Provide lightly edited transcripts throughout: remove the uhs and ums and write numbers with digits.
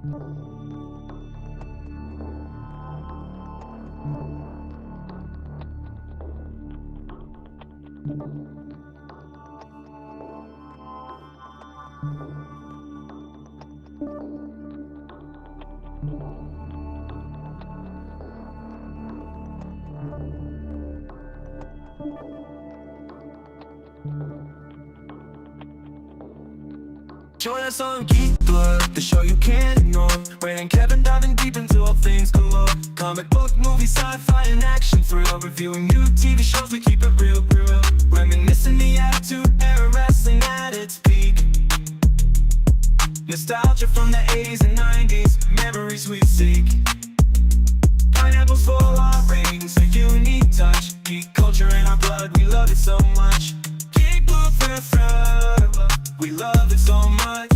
Join us on Geek Blood, the show you can't ignore. Wayne and Kevin diving deep into all things galore. Comic book, movie, sci-fi, and action thrill. Reviewing new TV shows, we keep it real, real. Reminiscing the Attitude Era, wrestling at its peak. Nostalgia from the 80s and 90s, memories we seek. Pineapples for our rings, a unique touch. Geek culture in our blood, we love it so much. Geek Blood forever, we love it so much.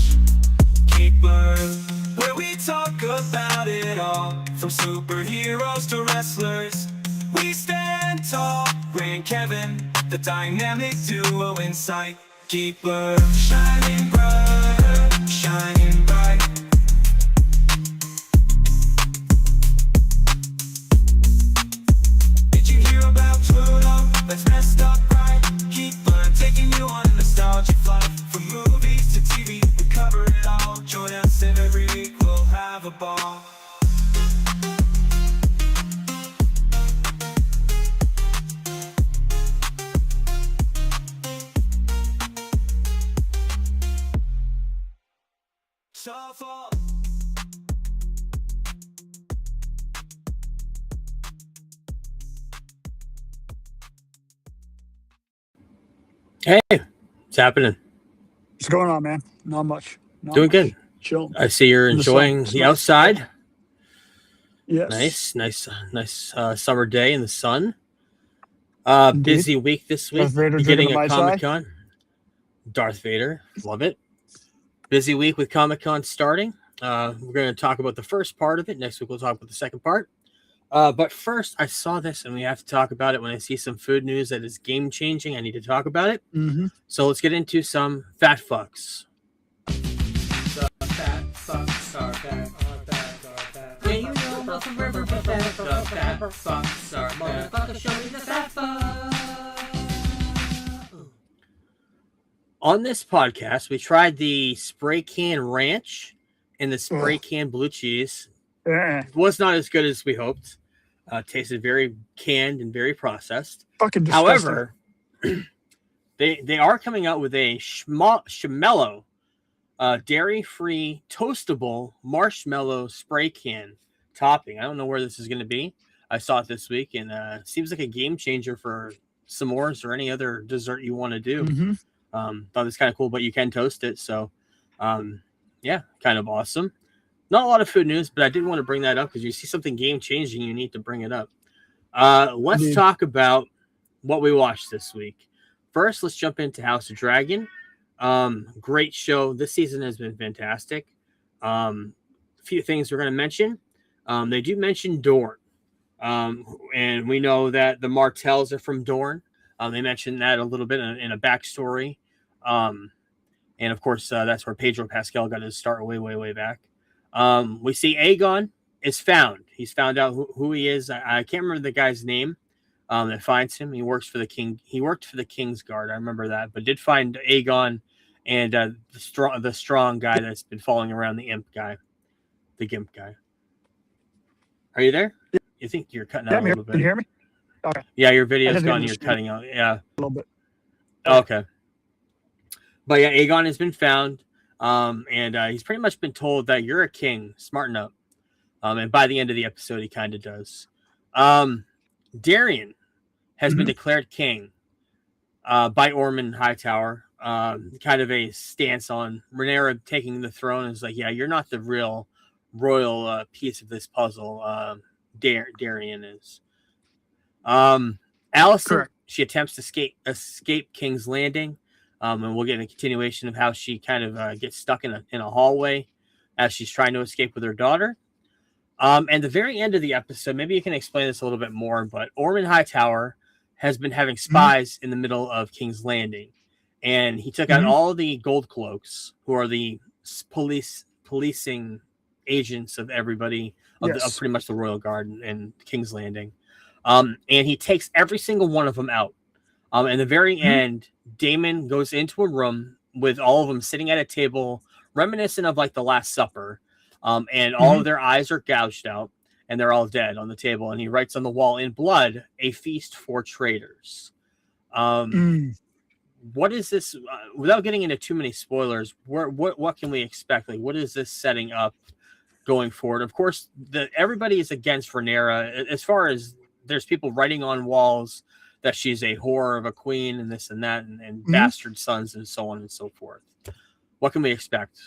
Geek Blood, where we talk about it all, from superheroes to wrestlers. We stand tall, Ray and Kevin, the dynamic duo in sight. Geek Blood, shining bright, shining bright. Did you hear about Pluto? Let's messed up right. Geek Blood, taking you on a nostalgia flight. From movies to TV, we cover it all. Join us every week, we'll have a ball. Shuffle. Hey, what's happening? What's going on, man? Not much. Doing good. Chill. I see you're enjoying the outside. Yes. Nice summer day in the sun. Indeed. Busy week this week. Darth Vader Beginning driven of by Comic-Con. Darth Vader, love it. Busy week with Comic-Con starting. We're going to talk about the first part of it. Next week we'll talk about the second part. But first, I saw this, and we have to talk about it. When I see some food news that is game-changing, I need to talk about it. Mm-hmm. So let's get into some fat fucks. The fat fucks are back. Yeah, you know I'm from River, but the fat fucks are back. Motherfucker, show me the fat fuck. On this podcast, we tried the spray can ranch and the spray can blue cheese. It was not as good as we hoped. Tasted very canned and very processed. Fucking disgusting. However, they are coming out with a Schmello dairy-free toastable marshmallow spray can topping. I don't know where this is going to be. I saw it this week, and it seems like a game changer for s'mores or any other dessert you want to do. Mm-hmm. Thought it was kind of cool, but you can toast it. So, yeah, kind of awesome. Not a lot of food news, but I did want to bring that up because you see something game-changing, you need to bring it up. Let's talk about what we watched this week. First, let's jump into House of Dragon. Great show. This season has been fantastic. A few things we're going to mention. They do mention Dorne. And we know that the Martells are from Dorne. They mentioned that a little bit in a backstory. And of course, that's where Pedro Pascal got his start way, way, way back. We see Aegon is found. He's found out who he is. I can't remember the guy's name that finds him. He works for the king. He worked for the King's Guard. I remember that, but did find Aegon and the strong guy that's been following around the Gimp guy. Are you there? Yeah. You think you're cutting out a little bit? Can you hear me? Okay. Yeah, your video's gone. You're cutting out. Yeah. A little bit. Okay. But yeah, Aegon has been found. And he's pretty much been told that you're a king, smarten up. And by the end of the episode, he kind of does. Darian has been declared king by Ormond Hightower. Kind of a stance on Rhaenyra taking the throne. Is like, yeah, you're not the real royal piece of this puzzle. Darian is. Alicent, Correct. she attempts to escape King's Landing. And we'll get a continuation of how she kind of gets stuck in a hallway as she's trying to escape with her daughter. And the very end of the episode, maybe you can explain this a little bit more, but Ormond Hightower has been having spies in the middle of King's Landing. And he took out all the gold cloaks, who are the policing agents of everybody of Yes. pretty much the Royal Guard and King's Landing. And he takes every single one of them out. In the very end, Damon goes into a room with all of them sitting at a table, reminiscent of like the Last Supper. And all of their eyes are gouged out and they're all dead on the table. And he writes on the wall in blood, "A feast for traitors." What is this? Without getting into too many spoilers, what can we expect? Like, what is this setting up going forward? Of course, everybody is against Rhaenyra. As far as there's people writing on walls that she's a whore of a queen and this and that and bastard sons and so on and so forth. What can we expect?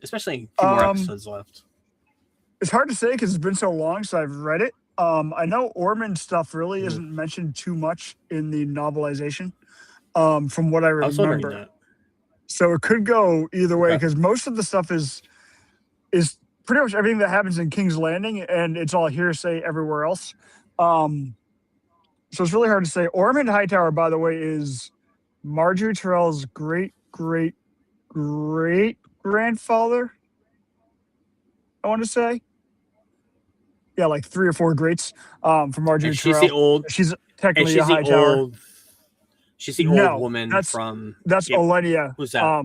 Especially a few more episodes left. It's hard to say because it's been so long since I've read it. I know Ormond stuff really isn't mentioned too much in the novelization, from what I remember. I was wondering that. So it could go either way because most of the stuff is pretty much everything that happens in King's Landing, and it's all hearsay everywhere else. So it's really hard to say. Ormond Hightower, by the way, is Marjorie Tyrell's great grandfather. I want to say, yeah, like 3 or 4 greats from Marjorie Tyrell. She's technically a Hightower. She's the old woman from. That's Olenna. Who's that?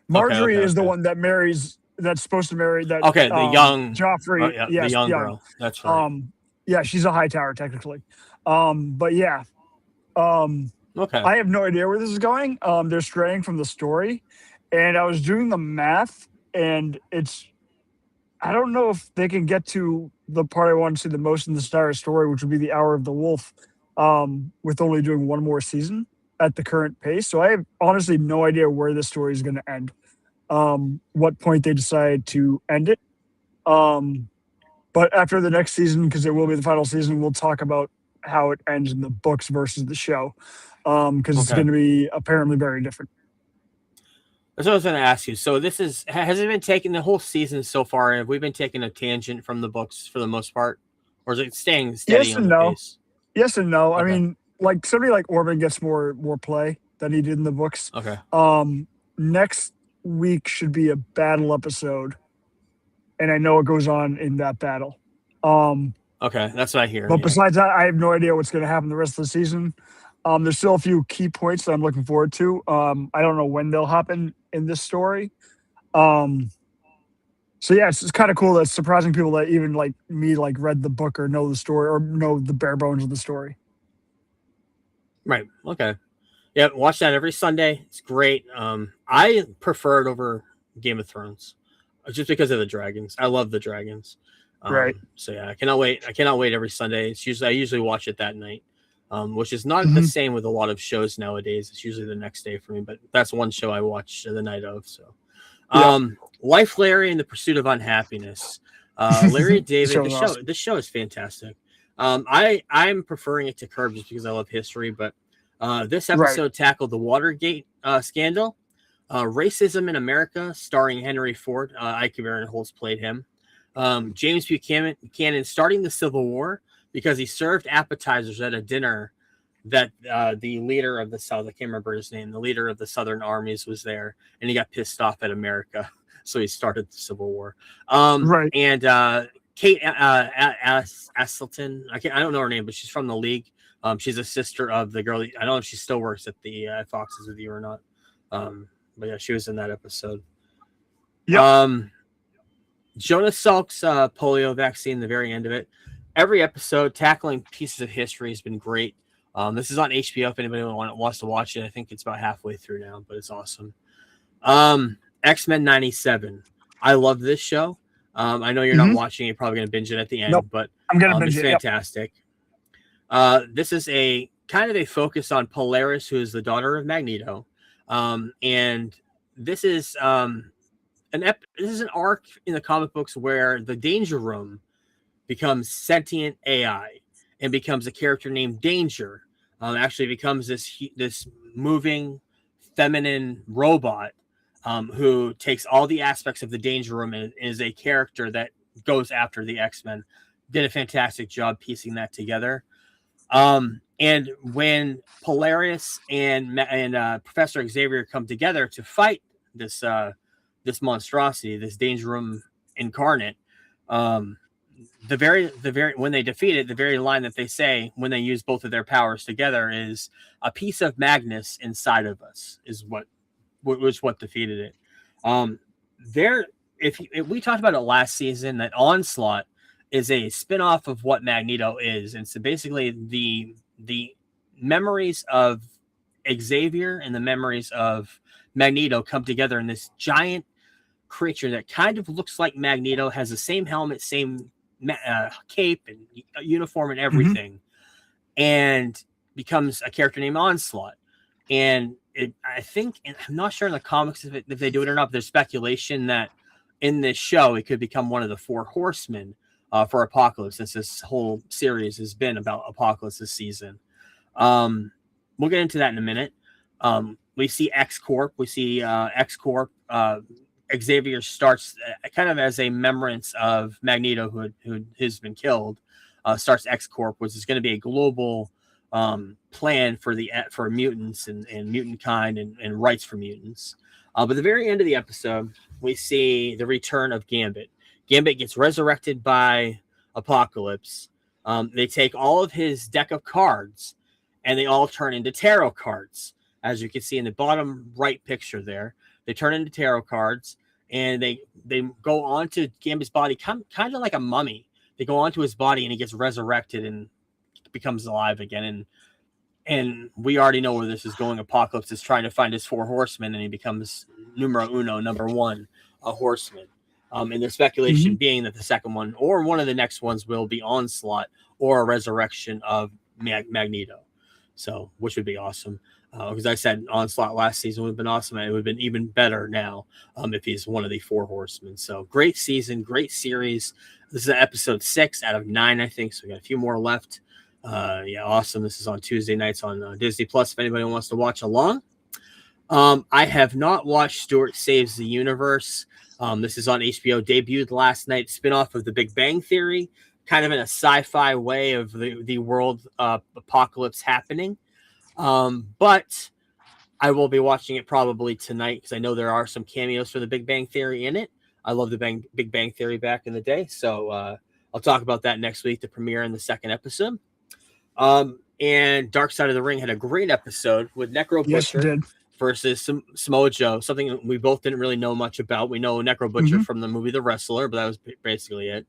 Marjorie is the one that marries. That's supposed to marry that. Okay, the young Joffrey. Oh, yeah, yes, the young girl. That's right. Yeah, she's a Hightower technically. But yeah. Okay. I have no idea where this is going. They're straying from the story, and I was doing the math, and I don't know if they can get to the part I want to see the most in the entire story, which would be the Hour of the Wolf, with only doing one more season at the current pace. So I have honestly no idea where this story is going to end, what point they decide to end it. But after the next season, because it will be the final season, we'll talk about how it ends in the books versus the show, because it's going to be apparently very different. That's what I was going to ask you. So has it been taking the whole season so far? Have we been taking a tangent from the books for the most part? Or is it staying steady on the pace? Yes and no. Okay. I mean, like somebody like Orban gets more play than he did in the books. Okay. Next week should be a battle episode, and I know it goes on in that battle. Okay, that's what I hear. But besides that, I have no idea what's going to happen the rest of the season. There's still a few key points that I'm looking forward to. I don't know when they'll happen in this story. So yeah, it's kind of cool that it's surprising people that even like me like read the book or know the story or know the bare bones of the story. Right. Okay. Yeah, watch that every Sunday. It's great. I prefer it over Game of Thrones just because of the dragons. I love the dragons. Right. So yeah, I cannot wait. I cannot wait every Sunday. I usually watch it that night. Which is not the same with a lot of shows nowadays. It's usually the next day for me, but that's one show I watch the night of. So, Life, Larry, and the Pursuit of Unhappiness. Larry David, this show is fantastic. I'm preferring it to Curb just because I love history, but this episode tackled the Watergate scandal, racism in America, starring Henry Ford. Ike Barinholtz played him. James Buchanan starting the Civil War, because he served appetizers at a dinner that the leader of the South, I can't remember his name, the leader of the Southern armies was there, and he got pissed off at America. So he started the Civil War. And Kate Asselton, I don't know her name, but she's from the League. She's a sister of the girl. I don't know if she still works at the Foxes with You or not. But yeah, she was in that episode. Yep. Jonas Salk's polio vaccine, the very end of it. Every episode tackling pieces of history has been great. This is on HBO if anybody wants to watch it. I think it's about halfway through now, but it's awesome. X-Men 97. I love this show. I know you're not watching. You're probably going to binge it at the end, but I'm going to binge it's it. fantastic. This is a kind of a focus on Polaris, who is the daughter of Magneto. And this is this is an arc in the comic books where the Danger Room becomes sentient AI and becomes a character named Danger. Actually becomes this moving feminine robot who takes all the aspects of the Danger Room and is a character that goes after the X-Men. Did a fantastic job piecing that together. And when Polaris and Professor Xavier come together to fight this monstrosity, this Danger Room incarnate, The very when they defeat it, the very line that they say when they use both of their powers together is a piece of Magnus inside of us is what was what defeated it. There, if we talked about it last season, that Onslaught is a spin-off of what Magneto is, and so basically the memories of Xavier and the memories of Magneto come together in this giant creature that kind of looks like Magneto, has the same helmet, same cape and uniform and everything, and becomes a character named Onslaught. And I think, and I'm not sure in the comics if they do it or not, but there's speculation that in this show it could become one of the four horsemen for Apocalypse, since this whole series has been about Apocalypse this season. We'll get into that in a minute. We see X Corp. We see X Corp. Xavier starts kind of as a remembrance of Magneto, who has been killed. Starts X Corp, which is going to be a global plan for mutants and mutant kind and rights for mutants. But at the very end of the episode, we see the return of Gambit. Gambit gets resurrected by Apocalypse. They take all of his deck of cards and they all turn into tarot cards. As you can see in the bottom right picture there, they turn into tarot cards and they go onto Gambit's body, kind of like a mummy. They go onto his body and he gets resurrected and becomes alive again. And we already know where this is going. Apocalypse is trying to find his four horsemen and he becomes number one, a horseman. And the speculation being that the second one or one of the next ones will be Onslaught or a resurrection of Magneto. So, which would be awesome. Because I said Onslaught last season would have been awesome. And it would have been even better now if he's one of the four horsemen. So, great season, great series. This is episode 6 out of 9, I think. So, we got a few more left. Yeah, awesome. This is on Tuesday nights on Disney Plus. If anybody wants to watch along. I have not watched Stuart Saves the Universe. This is on HBO. Debuted last night. Spinoff of The Big Bang Theory. Kind of in a sci-fi way of the world apocalypse happening. But I will be watching it probably tonight because I know there are some cameos for The Big Bang Theory in it. I love the Big Bang Theory back in the day. So I'll talk about that next week, the premiere in the second episode. And Dark Side of the Ring had a great episode with Necro Butcher versus Samoa Joe, something we both didn't really know much about. We know Necro Butcher from the movie The Wrestler, but that was basically it.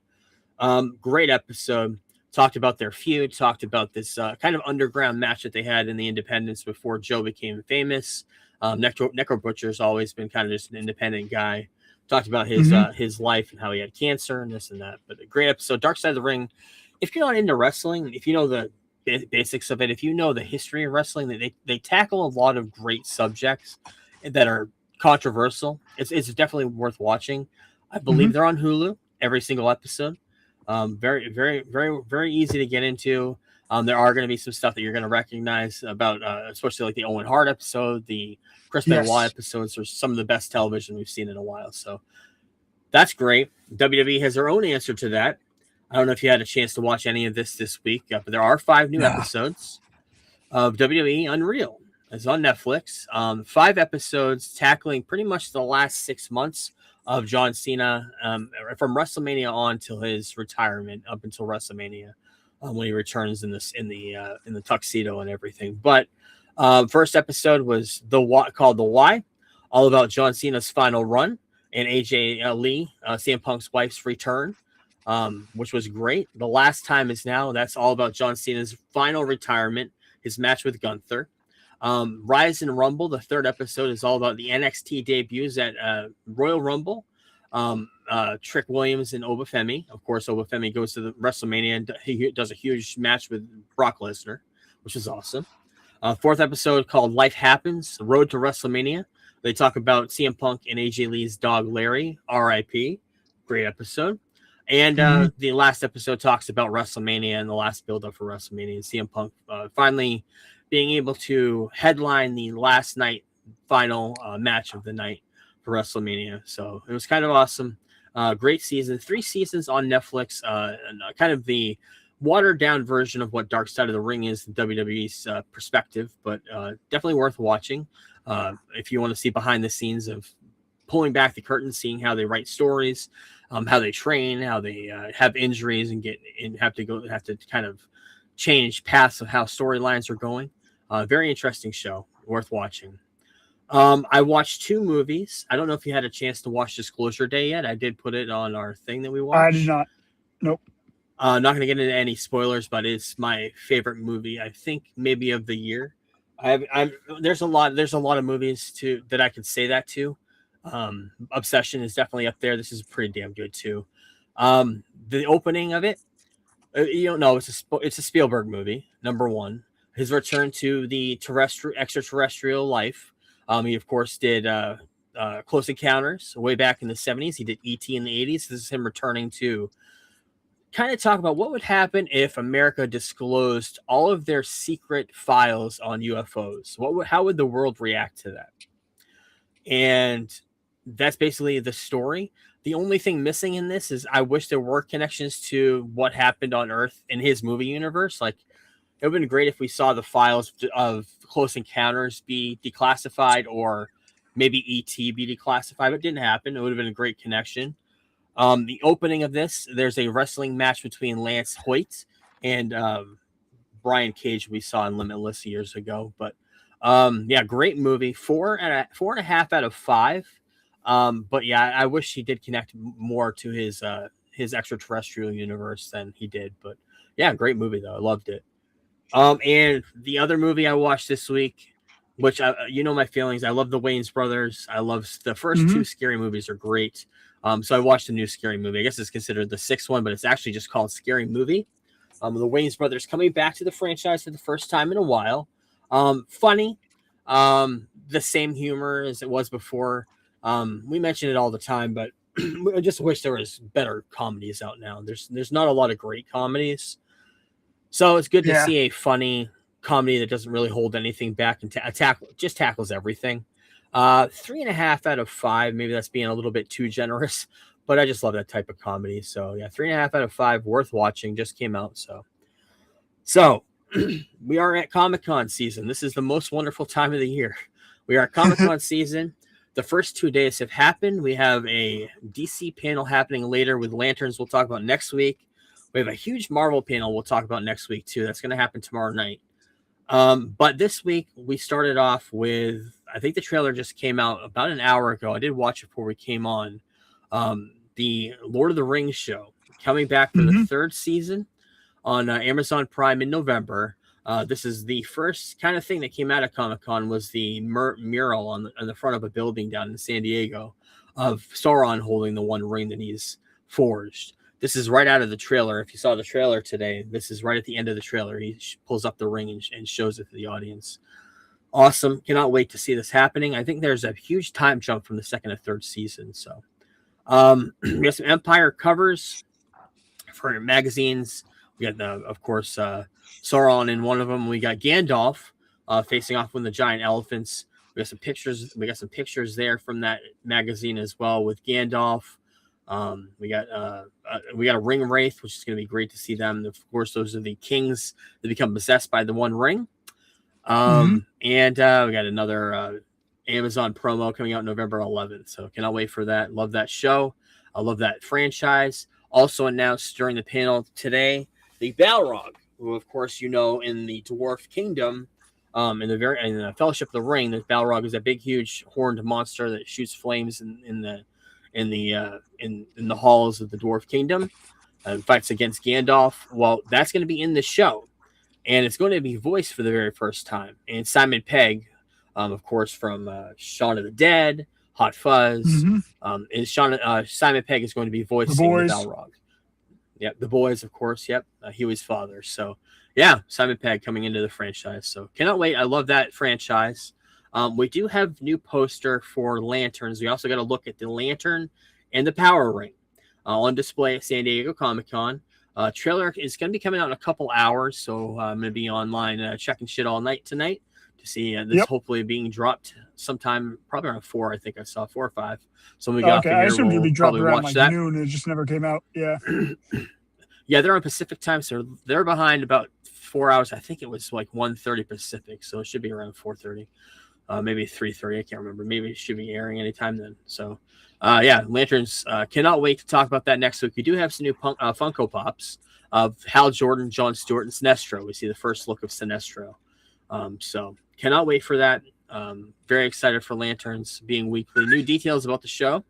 Great episode. Talked about their feud, talked about this kind of underground match that they had in the independents before Joe became famous. Necro Butcher's always been kind of just an independent guy. Talked about his life and how he had cancer and this and that. But a great episode. Dark Side of the Ring. If you're not into wrestling, if you know the basics of it, if you know the history of wrestling, they tackle a lot of great subjects that are controversial. It's definitely worth watching. I believe they're on Hulu, every single episode. Very, very, very, very easy to get into. There are going to be some stuff that you're going to recognize about, especially like the Owen Hart episode, the Chris Benoit episodes are some of the best television we've seen in a while. So that's great. WWE has their own answer to that. I don't know if you had a chance to watch any of this week, but there are 5 new episodes of WWE Unreal. It's on Netflix. 5 episodes tackling pretty much the last 6 months of John Cena from WrestleMania on till his retirement, up until WrestleMania when he returns in the tuxedo and everything. But first episode was called The Why, all about John Cena's final run and AJ Lee, CM Punk's wife's return. Which was great. The Last Time Is Now. That's all about John Cena's final retirement, his match with Gunther. Rise and Rumble, the 3rd episode, is all about the NXT debuts at Royal Rumble. Trick Williams and Obafemi. Of course, Obafemi goes to the WrestleMania and he does a huge match with Brock Lesnar, which is awesome. 4th episode called Life Happens, The Road to WrestleMania. They talk about CM Punk and AJ Lee's dog Larry, RIP. Great episode. And the last episode talks about WrestleMania and the last build-up for WrestleMania and CM Punk finally being able to headline the last night final match of the night for WrestleMania. So it was kind of awesome. Great season. 3 seasons on Netflix. And kind of the watered-down version of what Dark Side of the Ring is, the WWE's perspective, but definitely worth watching if you want to see behind the scenes of pulling back the curtain, seeing how they write stories, how they train, how they have injuries and have to kind of change paths of how storylines are going. Very interesting show, worth watching. I watched 2 movies. I don't know if you had a chance to watch Disclosure Day yet. I did put it on our thing that we I did watched. not. Nope. Not going to get into any spoilers, but it's my favorite movie. I think maybe of the year. There's a lot of movies that I could say that to. Obsession is definitely up there. This is pretty damn good too. The opening of it, you don't know, it's a Spielberg movie. Number one, his return to the extraterrestrial life. He of course did Close Encounters way back in the 70s. He did E.T. in the 80s. This is him returning to kind of talk about what would happen if America disclosed all of their secret files on UFOs. How would the world react to that? And that's basically the story. The only thing missing in this is I wish there were connections to what happened on Earth in his movie universe. Like, it would have been great if we saw the files of Close Encounters be declassified, or maybe E.T. be declassified, but it didn't happen. It would have been a great connection. The opening of this, there's a wrestling match between Lance Hoyt and Brian Cage we saw in Limitless years ago. But yeah, great movie. 4.5 out of 5. But yeah, I wish he did connect more to his extraterrestrial universe than he did. But yeah, great movie though. I loved it. And the other movie I watched this week, which you know my feelings. I love the Wayans brothers. I love the first 2 Scary movies are great. So I watched a new Scary movie. I guess it's considered the 6th one, but it's actually just called Scary Movie. The Wayans brothers coming back to the franchise for the first time in a while. Funny, the same humor as it was before. We mention it all the time, but I just wish there was better comedies out now. There's not a lot of great comedies, so it's good to see a funny comedy that doesn't really hold anything back and just tackles everything. 3.5 out of 5. Maybe that's being a little bit too generous, but I just love that type of comedy. So yeah, 3.5 out of 5, worth watching. Just came out. So we are at Comic-Con season. This is the most wonderful time of the year. We are at Comic-Con season. The first 2 days have happened. We have a DC panel happening later with Lanterns we'll talk about next week. We have a huge Marvel panel we'll talk about next week too. That's going to happen tomorrow night. But this week we started off with, I think the trailer just came out about an hour ago. I did watch it before we came on. The Lord of the Rings show coming back for the 3rd season on Amazon Prime in November. This is the first kind of thing that came out of Comic-Con, was the mural on the front of a building down in San Diego of Sauron holding the one ring that he's forged. This is right out of the trailer. If you saw the trailer today, this is right at the end of the trailer. He pulls up the ring and shows it to the audience. Awesome. Cannot wait to see this happening. I think there's a huge time jump from the 2nd to 3rd season. So we got some Empire covers for magazines. We got of course, Sauron in one of them. We got Gandalf facing off with the giant elephants. We got some pictures. We got some pictures there from that magazine as well with Gandalf. We got a ring wraith, which is going to be great to see them. Of course, those are the kings that become possessed by the one ring. And we got another Amazon promo coming out November 11th. So cannot wait for that. Love that show. I love that franchise. Also announced during the panel today, the Balrog, who of course you know in the Dwarf Kingdom, in the Fellowship of the Ring, the Balrog is a big, huge horned monster that shoots flames in the halls of the Dwarf Kingdom and fights against Gandalf. Well, that's going to be in the show, and it's going to be voiced for the very first time. And Simon Pegg, of course, from Shaun of the Dead, Hot Fuzz, and Simon Pegg is going to be voicing the Balrog. Yep, the boys, of course. Yep, Huey's father. So, yeah, Simon Pegg coming into the franchise. So, cannot wait. I love that franchise. We do have new poster for Lanterns. We also got to look at the Lantern and the Power Ring on display at San Diego Comic-Con. Trailer is going to be coming out in a couple hours, so I'm going to be online checking shit all night tonight to see this hopefully being dropped sometime, probably around 4. I think I saw 4 or 5. So when we got off I here, assumed it'd be dropped around watch like noon. It just never came out. Yeah. Yeah, they're on Pacific time, so they're behind about 4 hours. I think it was like 1:30 Pacific, so it should be around 4:30. maybe 3:30. I can't remember. Maybe it should be airing anytime then. So, yeah, Lanterns. Cannot wait to talk about that next week. We do have some new Funko Pops of Hal Jordan, Jon Stewart, and Sinestro. We see the first look of Sinestro. So cannot wait for that. Very excited for Lanterns being weekly. New details about the show.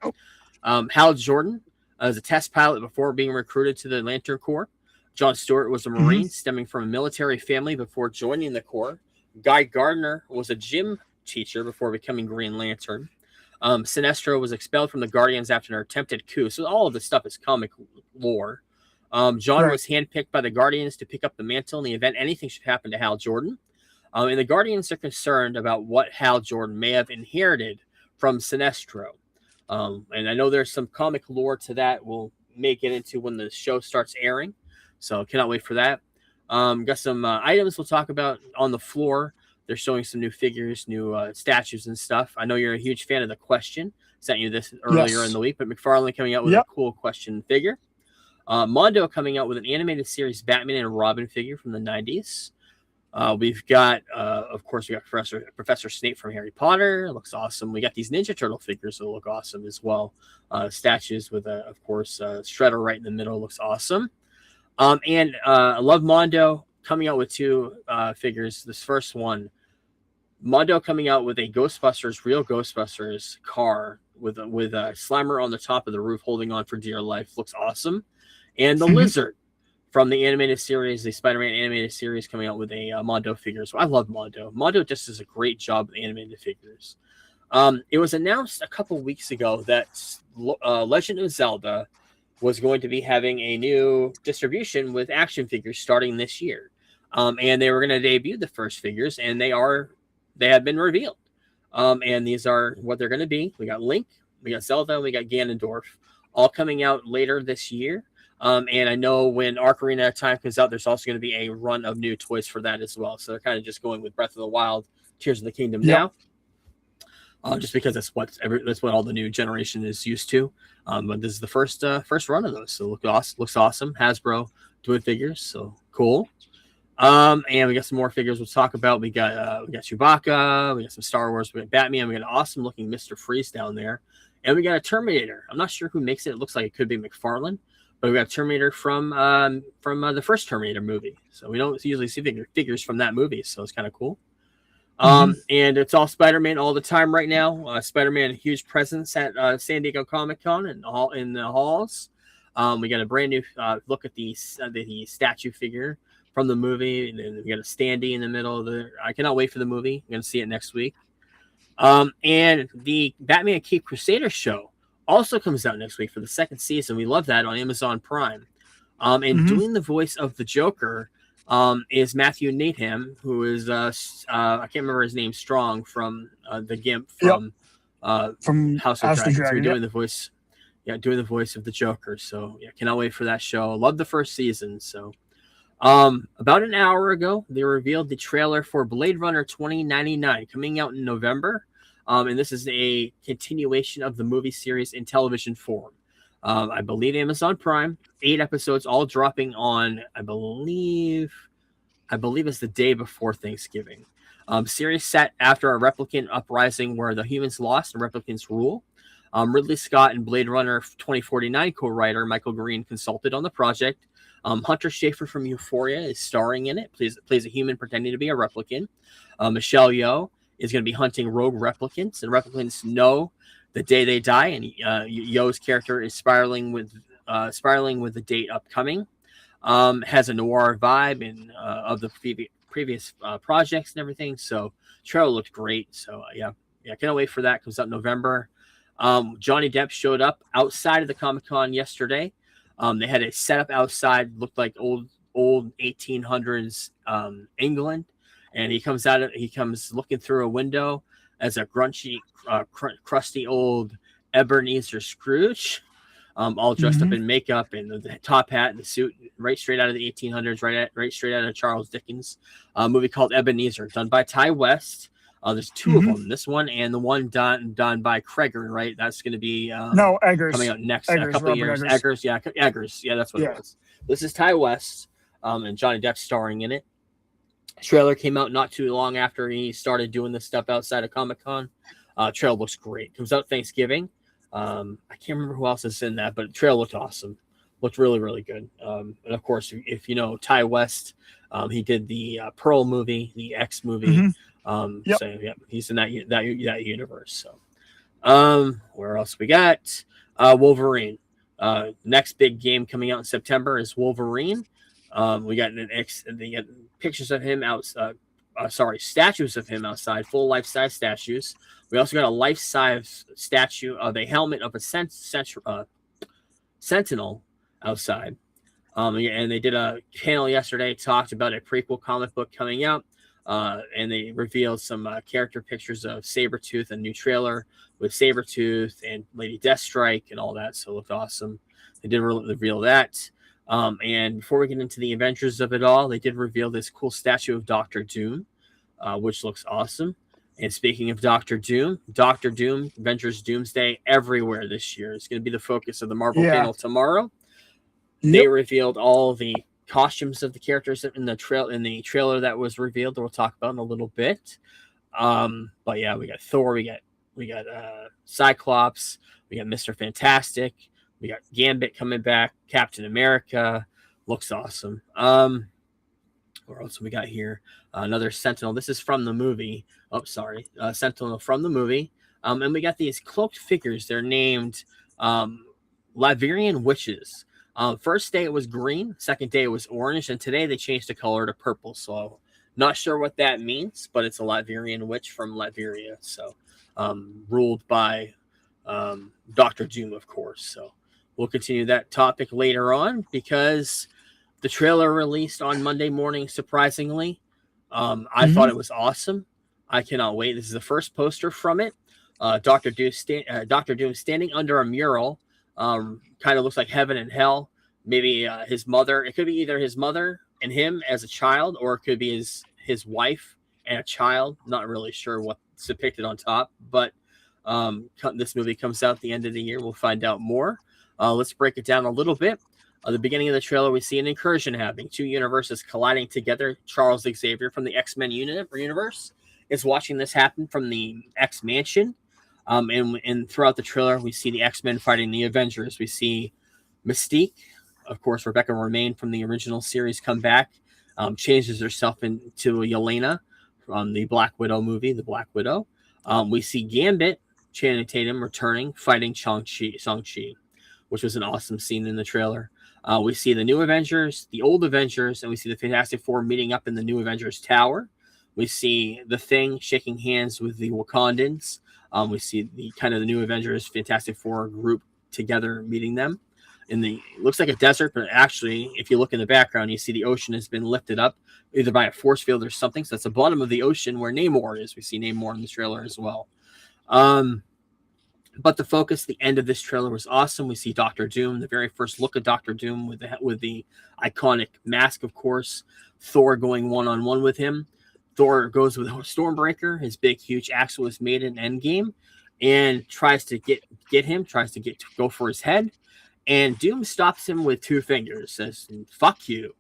Hal Jordan is a test pilot before being recruited to the Lantern Corps. Jon Stewart was a Marine stemming from a military family before joining the Corps. Guy Gardner was a gym teacher before becoming Green Lantern. Sinestro was expelled from the Guardians after an attempted coup. So all of this stuff is comic lore. John was handpicked by the Guardians to pick up the mantle in the event anything should happen to Hal Jordan. And the Guardians are concerned about what Hal Jordan may have inherited from Sinestro. And I know there's some comic lore to that we'll may get into when the show starts airing. So cannot wait for that. Got some items we'll talk about on the floor. They're showing some new figures, new statues and stuff. I know you're a huge fan of the Question. Sent you this earlier in the week, but McFarlane coming out with a cool Question figure. Mondo coming out with an animated series Batman and Robin figure from the 90s. We've got, of course, we got Professor Snape from Harry Potter. It looks awesome. We got these Ninja Turtle figures that look awesome as well. Statues with, of course, Shredder right in the middle. Looks awesome. And I love Mondo coming out with two figures. This first one, Mondo coming out with a Ghostbusters, real Ghostbusters car with a Slimer on the top of the roof holding on for dear life. Looks awesome. And the Lizard from the animated series, the Spider-Man animated series, coming out with a Mondo figure. So I love Mondo. Mondo just does a great job with animated figures. It was announced a couple weeks ago that Legend of Zelda was going to be having a new distribution with action figures starting this year. And they were going to debut the first figures, and they have been revealed. And these are what they're going to be. We got Link, we got Zelda, and we got Ganondorf, all coming out later this year. And I know when Ocarina of Time comes out, there's also going to be a run of new toys for that as well. So they're kind of just going with Breath of the Wild, Tears of the Kingdom now. Just because that's what all the new generation is used to. But this is the first run of those. So looks awesome. Hasbro doing figures, so cool. And we got some more figures we'll talk about. We got Chewbacca, we got some Star Wars, we got Batman, we got an awesome looking Mr. Freeze down there, and we got a Terminator. I'm not sure who makes it. It looks like it could be McFarlane, but we got Terminator from the first Terminator movie. So we don't usually see figures from that movie, so it's kind of cool. And it's all Spider-Man all the time right now. Spider-Man, a huge presence at San Diego Comic-Con and all in the halls. We got a brand new look at the statue figure from the movie, and then we got a standee in the middle of the. I cannot wait for the movie. I'm gonna see it next week. And the Batman Cape Crusader show also comes out next week for the second season. We love that on Amazon Prime. And doing the voice of the Joker is Matthew Needham, who is I can't remember his name, Strong from the Gimp from House of Dragons. We're doing the voice, doing the voice of the Joker. So cannot wait for that show. Love the first season. So about an hour ago, they revealed the trailer for Blade Runner 2099 coming out in November. And this is a continuation of the movie series in television form. I believe Amazon Prime, 8 episodes, all dropping on, I believe it's the day before Thanksgiving. Series set after a replicant uprising where the humans lost and replicants rule. Ridley Scott and Blade Runner 2049 co-writer Michael Green consulted on the project. Hunter Schafer from Euphoria is starring in it, plays a human pretending to be a replicant. Michelle Yeoh is going to be hunting rogue replicants, and replicants know the day they die, and Yeoh's character is spiraling with the date upcoming. Has a noir vibe and of the previous projects and everything. So trailer looked great. So can't wait for that. Comes out in November. Johnny Depp showed up outside of the Comic-Con yesterday. They had a setup outside, looked like old 1800s England, and he comes looking through a window as a grungy, crusty old Ebenezer Scrooge, all dressed up in makeup and the top hat and the suit, right straight out of the 1800s, right straight out of Charles Dickens. A movie called Ebenezer, done by Ty West. There's two of them, this one and the one done by Kreger, right? That's going to be Eggers coming out next Eggers, a couple of years. Eggers, Eggers, that's what it was. This is Ty West, and Johnny Depp starring in it. Trailer came out not too long after he started doing this stuff outside of Comic-Con. Trailer looks great. Comes out Thanksgiving. I can't remember who else is in that, but the trailer looked awesome. Looked really, really good. And of course, if you know Ty West, he did the Pearl movie, the X movie. Yep. So yeah, he's in that universe. So where else we got? Wolverine. Next big game coming out in September is Wolverine. We got the pictures of him out. Statues of him outside, full life-size statues. We also got a life-size statue of a helmet of a Sentinel outside. And they did a panel yesterday, talked about a prequel comic book coming out, and they revealed some character pictures of Sabretooth, a new trailer with Sabretooth and Lady Deathstrike and all that, so it looked awesome. They did reveal that. And before we get into the adventures of it all, they did reveal this cool statue of Doctor Doom, which looks awesome. And speaking of Doctor Doom, Avengers Doomsday everywhere this year. It's going to be the focus of the Marvel panel tomorrow. Yep. They revealed all the costumes of the characters in the trailer that was revealed that we'll talk about in a little bit. But yeah, we got Thor, we got Cyclops, we got Mr. Fantastic, we got Gambit coming back, Captain America, looks awesome. What else we got here? Another Sentinel. This is from the movie. Oh, sorry. Sentinel from the movie. And we got these cloaked figures. They're named Laverian Witches. First day it was green. Second day it was orange. And today they changed the color to purple. So not sure what that means, but it's a Laverian witch from Latveria. So ruled by Dr. Doom, of course. So we'll continue that topic later on because the trailer released on Monday morning, surprisingly. I thought it was awesome. I cannot wait. This is the first poster from it. Dr. Doom standing under a mural. Kind of looks like heaven and hell. Maybe his mother. It could be either his mother and him as a child, or it could be his wife and a child. Not really sure what's depicted on top. But this movie comes out at the end of the year. We'll find out more. Let's break it down a little bit. At the beginning of the trailer, we see an incursion happening. Two universes colliding together. Charles Xavier from the X-Men universe is watching this happen from the X-Mansion. And throughout the trailer, we see the X-Men fighting the Avengers. We see Mystique, of course, Rebecca Romijn from the original series come back, changes herself into Yelena from the Black Widow movie, The Black Widow. We see Gambit, Channing Tatum, returning, fighting Shang-Chi, which was an awesome scene in the trailer. We see the new Avengers, the old Avengers, and we see the Fantastic Four meeting up in the new Avengers Tower. We see the Thing shaking hands with the Wakandans. We see the new Avengers Fantastic Four group together meeting them. It looks like a desert, but actually, if you look in the background, you see the ocean has been lifted up either by a force field or something. So that's the bottom of the ocean where Namor is. We see Namor in the trailer as well. But the focus, the end of this trailer was awesome. We see Doctor Doom, the very first look of Doctor Doom with the iconic mask, of course. Thor going one-on-one with him. Thor goes with Stormbreaker, his big, huge axe was made in Endgame, and tries to go for his head. And Doom stops him with two fingers, says, "Fuck you.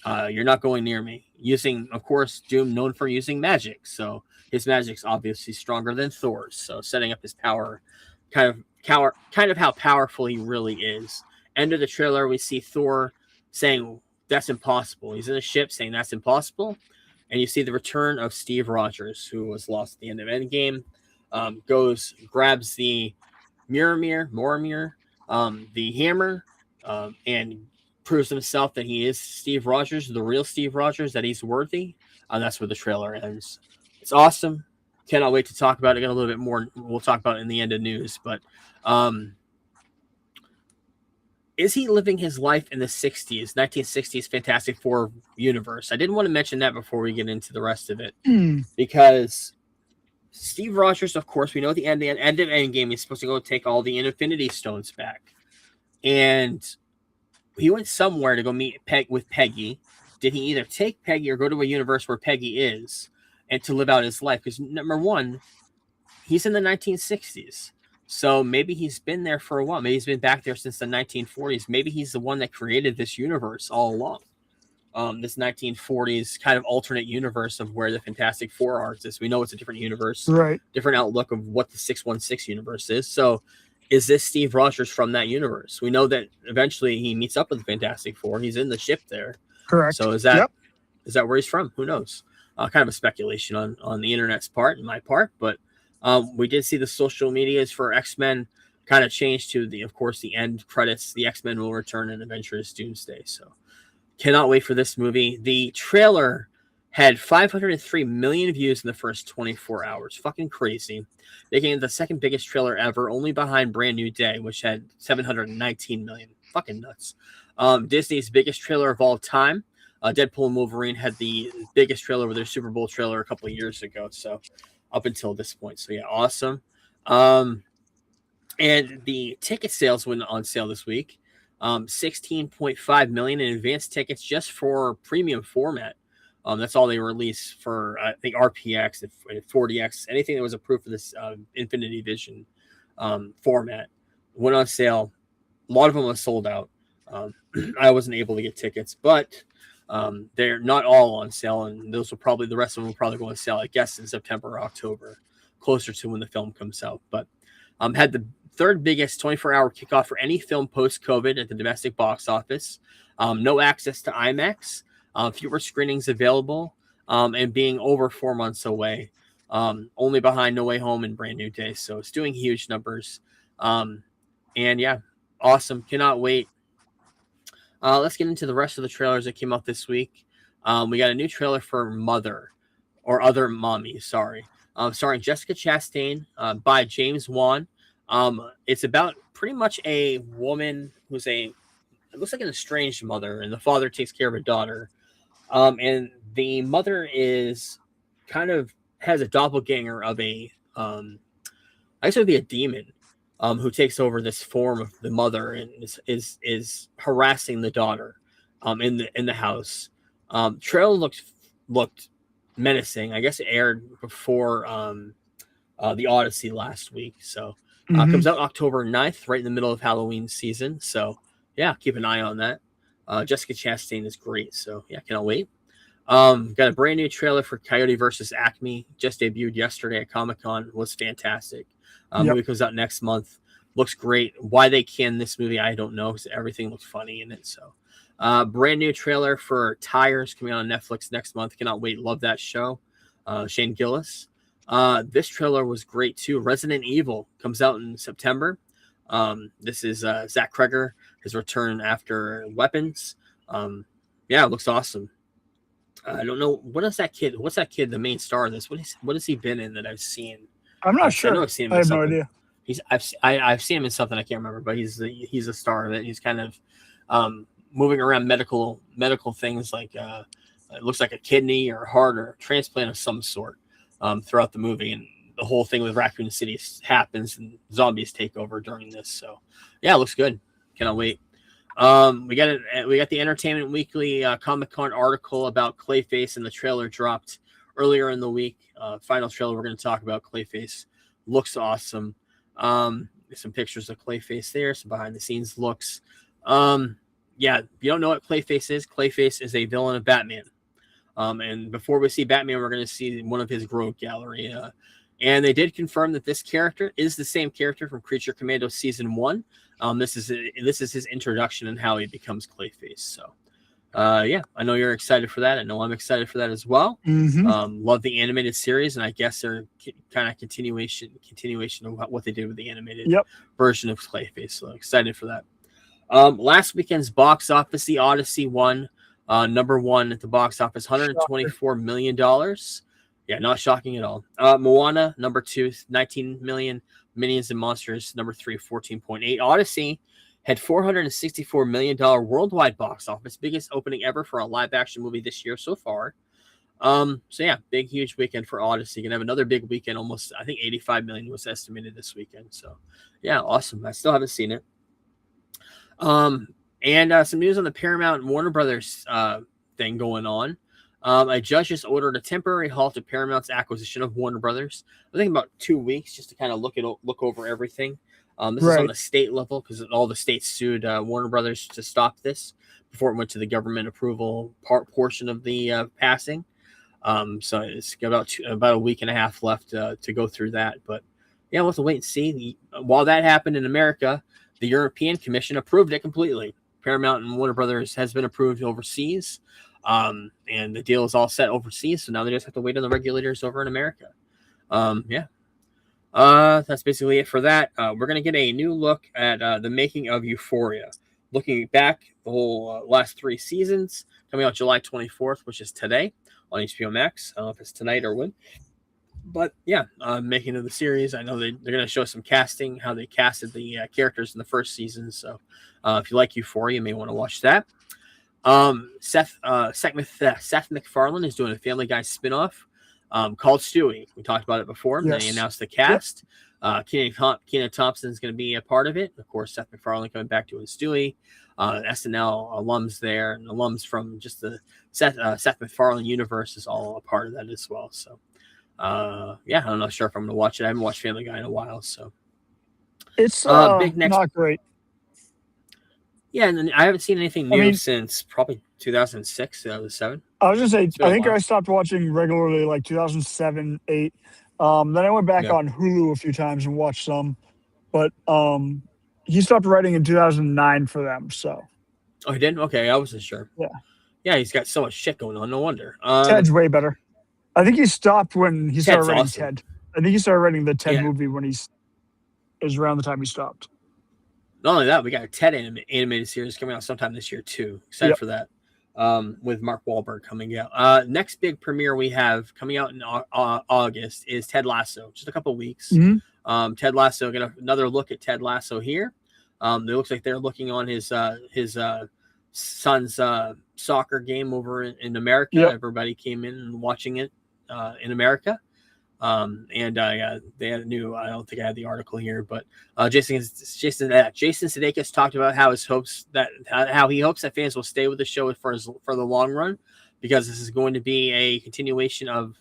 You're not going near me." Using, of course, Doom known for using magic. So his magic's obviously stronger than Thor's. So setting up his power, kind of how powerful he really is. End of the trailer, we see Thor saying, "That's impossible." He's in a ship saying, "That's impossible." And you see the return of Steve Rogers, who was lost at the end of Endgame. Grabs the Mjolnir, the hammer, and proves himself that he is Steve Rogers, the real Steve Rogers, that he's worthy. That's where the trailer ends. It's awesome. Cannot wait to talk about it. Got a little bit more. We'll talk about it in the end of news. But is he living his life in the 1960s Fantastic Four universe? I didn't want to mention that before we get into the rest of it. Because Steve Rogers, of course, we know at the end of Endgame, he's supposed to go take all the Infinity Stones back. And he went somewhere to go meet with Peggy. Did he either take Peggy or go to a universe where Peggy is and to live out his life? Because number one, he's in the 1960s. So maybe he's been there for a while. Maybe he's been back there since the 1940s. Maybe he's the one that created this universe all along. this 1940s kind of alternate universe of where the Fantastic Four are exists. We know it's a different universe, Right. different outlook of what the 616 universe is. So is this Steve Rogers from that universe? We know that eventually he meets up with the Fantastic Four. He's in the ship there. Correct. So is that Yep. is that where he's from? Who knows? Kind of a speculation on the internet's part and my part, but we did see the social medias for X-Men kind of change to of course, the end credits. The X-Men will return in Avengers Doomsday. So cannot wait for this movie. The trailer had 503 million views in the first 24 hours. Fucking crazy. Making it the second biggest trailer ever, only behind Brand New Day, which had 719 million. Fucking nuts. Disney's biggest trailer of all time. Deadpool and Wolverine had the biggest trailer with their Super Bowl trailer a couple of years ago. So up until this point. So yeah, awesome. And the ticket sales went on sale this week. 16.5 million in advanced tickets just for premium format. That's all they released for, I think, RPX and 40X, anything that was approved for this Infinity Vision format went on sale. A lot of them were sold out. I wasn't able to get tickets, but they're not all on sale, and those will probably, the rest of them will probably go on sale, I guess, in September or October, closer to when the film comes out. But had the third biggest 24-hour kickoff for any film post-COVID at the domestic box office. No access to IMAX. Fewer screenings available, and being over 4 months away, only behind No Way Home and Brand New Day. So it's doing huge numbers. And yeah, awesome. Cannot wait. Let's get into the rest of the trailers that came out this week. We got a new trailer for Mother, or Other Mommy, sorry. Starring Jessica Chastain, by James Wan. It's about pretty much a woman who's it looks like an estranged mother, and the father takes care of a daughter. And the mother is kind of has a doppelganger of I guess it would be a demon, who takes over this form of the mother and is harassing the daughter, in the house. Trailer looked menacing. I guess it aired before the Odyssey last week. So comes out October 9th, right in the middle of Halloween season. So yeah, keep an eye on that. Jessica Chastain is great, so yeah, cannot wait. Got a brand new trailer for Coyote versus Acme, just debuted yesterday at Comic-Con. Was fantastic. Movie comes out next month. Looks great. Why they can this movie, I don't know, because everything looks funny in it. So brand new trailer for Tires coming out on Netflix next month. Cannot wait. Love that show. Shane Gillis. This trailer was great too. Resident Evil comes out in September. This is Zach Kreger, his return after Weapons. Yeah, it looks awesome. I don't know, what's that kid, the main star in this? What has he been in that I've seen? I'm not sure. I know I've seen him. I in have no something. idea. I've seen him in something I can't remember, but he's a star of it. He's kind of moving around medical things, like it looks like a kidney or heart or transplant of some sort throughout the movie, and the whole thing with Raccoon City happens and zombies take over during this. So yeah, it looks good. Cannot wait. We got the Entertainment Weekly Comic-Con article about Clayface, and the trailer dropped earlier in the week. Final trailer we're going to talk about. Clayface looks awesome. Some pictures of Clayface there, some behind the scenes looks. Yeah, if you don't know what Clayface is a villain of Batman. And before we see Batman, we're going to see one of his rogue gallery. And they did confirm that this character is the same character from Creature Commando Season 1. This is his introduction and how he becomes Clayface. So, yeah, I know you're excited for that. I know I'm excited for that as well. Love the animated series, and I guess they're kind of continuation of what they did with the animated version of Clayface. So excited for that. Last weekend's box office, the Odyssey won number one at the box office, $124 million. Yeah, not shocking at all. Moana, number 2, 19 million. Minions and Monsters, number 3, 14.8. Odyssey had $464 million worldwide box office, biggest opening ever for a live action movie this year so far. So yeah, big, huge weekend for Odyssey. Gonna have another big weekend. Almost, I think 85 million was estimated this weekend. So yeah, awesome. I still haven't seen it. And some news on the Paramount and Warner Brothers thing going on. A judge just ordered a temporary halt to Paramount's acquisition of Warner Brothers. I think about 2 weeks, just to kind of look over everything. This is on Right. the state level because all the states sued Warner Brothers to stop this before it went to the government approval portion of the passing. So it's about a week and a half left to go through that. But yeah, we'll have to wait and see. While that happened in America, the European Commission approved it completely. Paramount and Warner Brothers has been approved overseas, and the deal is all set overseas. So now they just have to wait on the regulators over in America. Yeah. That's basically it for that. We're going to get a new look at the making of Euphoria. Looking back the whole last 3 seasons, coming out July 24th, which is today on HBO Max. I don't know if it's tonight or when. But yeah, making of the series. I know they're going to show some casting, how they casted the characters in the first season. So if you like Euphoria, you may want to watch that. Seth MacFarlane is doing a Family Guy spinoff called Stewie. We talked about it before. Yes. They announced the cast. Kenan Thompson is going to be a part of it. Of course, Seth MacFarlane coming back doing Stewie. SNL alums there, and alums from just the Seth MacFarlane universe is all a part of that as well. So, yeah, I'm not sure if I'm going to watch it. I haven't watched Family Guy in a while, so It's big next. not great. Yeah, and then I haven't seen anything new since probably 2006, 2007. I was gonna say, been a I think while. I stopped watching regularly like 2007, 8. Then I went back Yeah. on Hulu a few times and watched some, but he stopped writing in 2009 for them. So Oh, he didn't? Okay, I wasn't sure. Yeah. Yeah, he's got so much shit going on. No wonder. Ted's way better. I think he stopped when he started Ted's writing awesome. Ted. I think he started writing the Ted Yeah. movie when is around the time he stopped. Not only that, we got a Ted animated series coming out sometime this year too. Excited Yep. for that. With Mark Wahlberg coming out. Next big premiere we have coming out in August is Ted Lasso. Just a couple weeks. Mhm. Ted Lasso. Get another look at Ted Lasso here. It looks like they're looking on his son's soccer game over in America. Yep. Everybody came in and watching it in America. Yeah, they had a new. I don't think I had the article here, but Jason Sudeikis talked about how he hopes that fans will stay with the show for the long run, because this is going to be a continuation of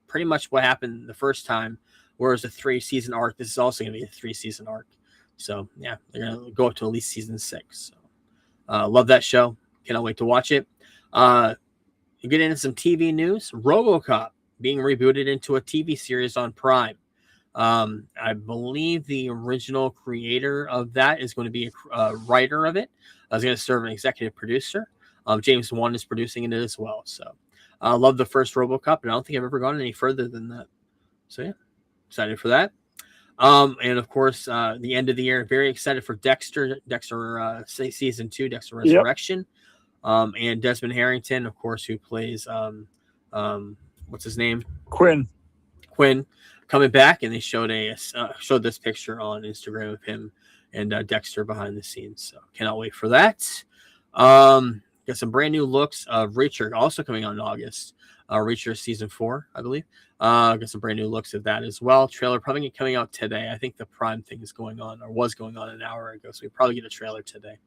pretty much what happened the first time, whereas a 3-season arc. This is also going to be a 3-season arc. So yeah, they're going to go up to at least season 6. So, love that show. Cannot wait to watch it. Get into some TV news. RoboCop being rebooted into a TV series on Prime. I believe the original creator of that is going to be a writer of it. Is going to serve an executive producer. James Wan is producing it as well. So I love the first RoboCop, and I don't think I've ever gone any further than that. So yeah, excited for that. And of course, the end of the year, very excited for Dexter season 2, Dexter Resurrection. And Desmond Harrington, of course, who plays what's his name? Quinn coming back, and they showed this picture on Instagram of him and Dexter behind the scenes. So cannot wait for that. Got some brand new looks of Reacher also coming out in August. Reacher season 4, I believe. Got some brand new looks of that as well. Trailer probably coming out today. I think the Prime thing is going on, or was going on an hour ago, so we probably get a trailer today.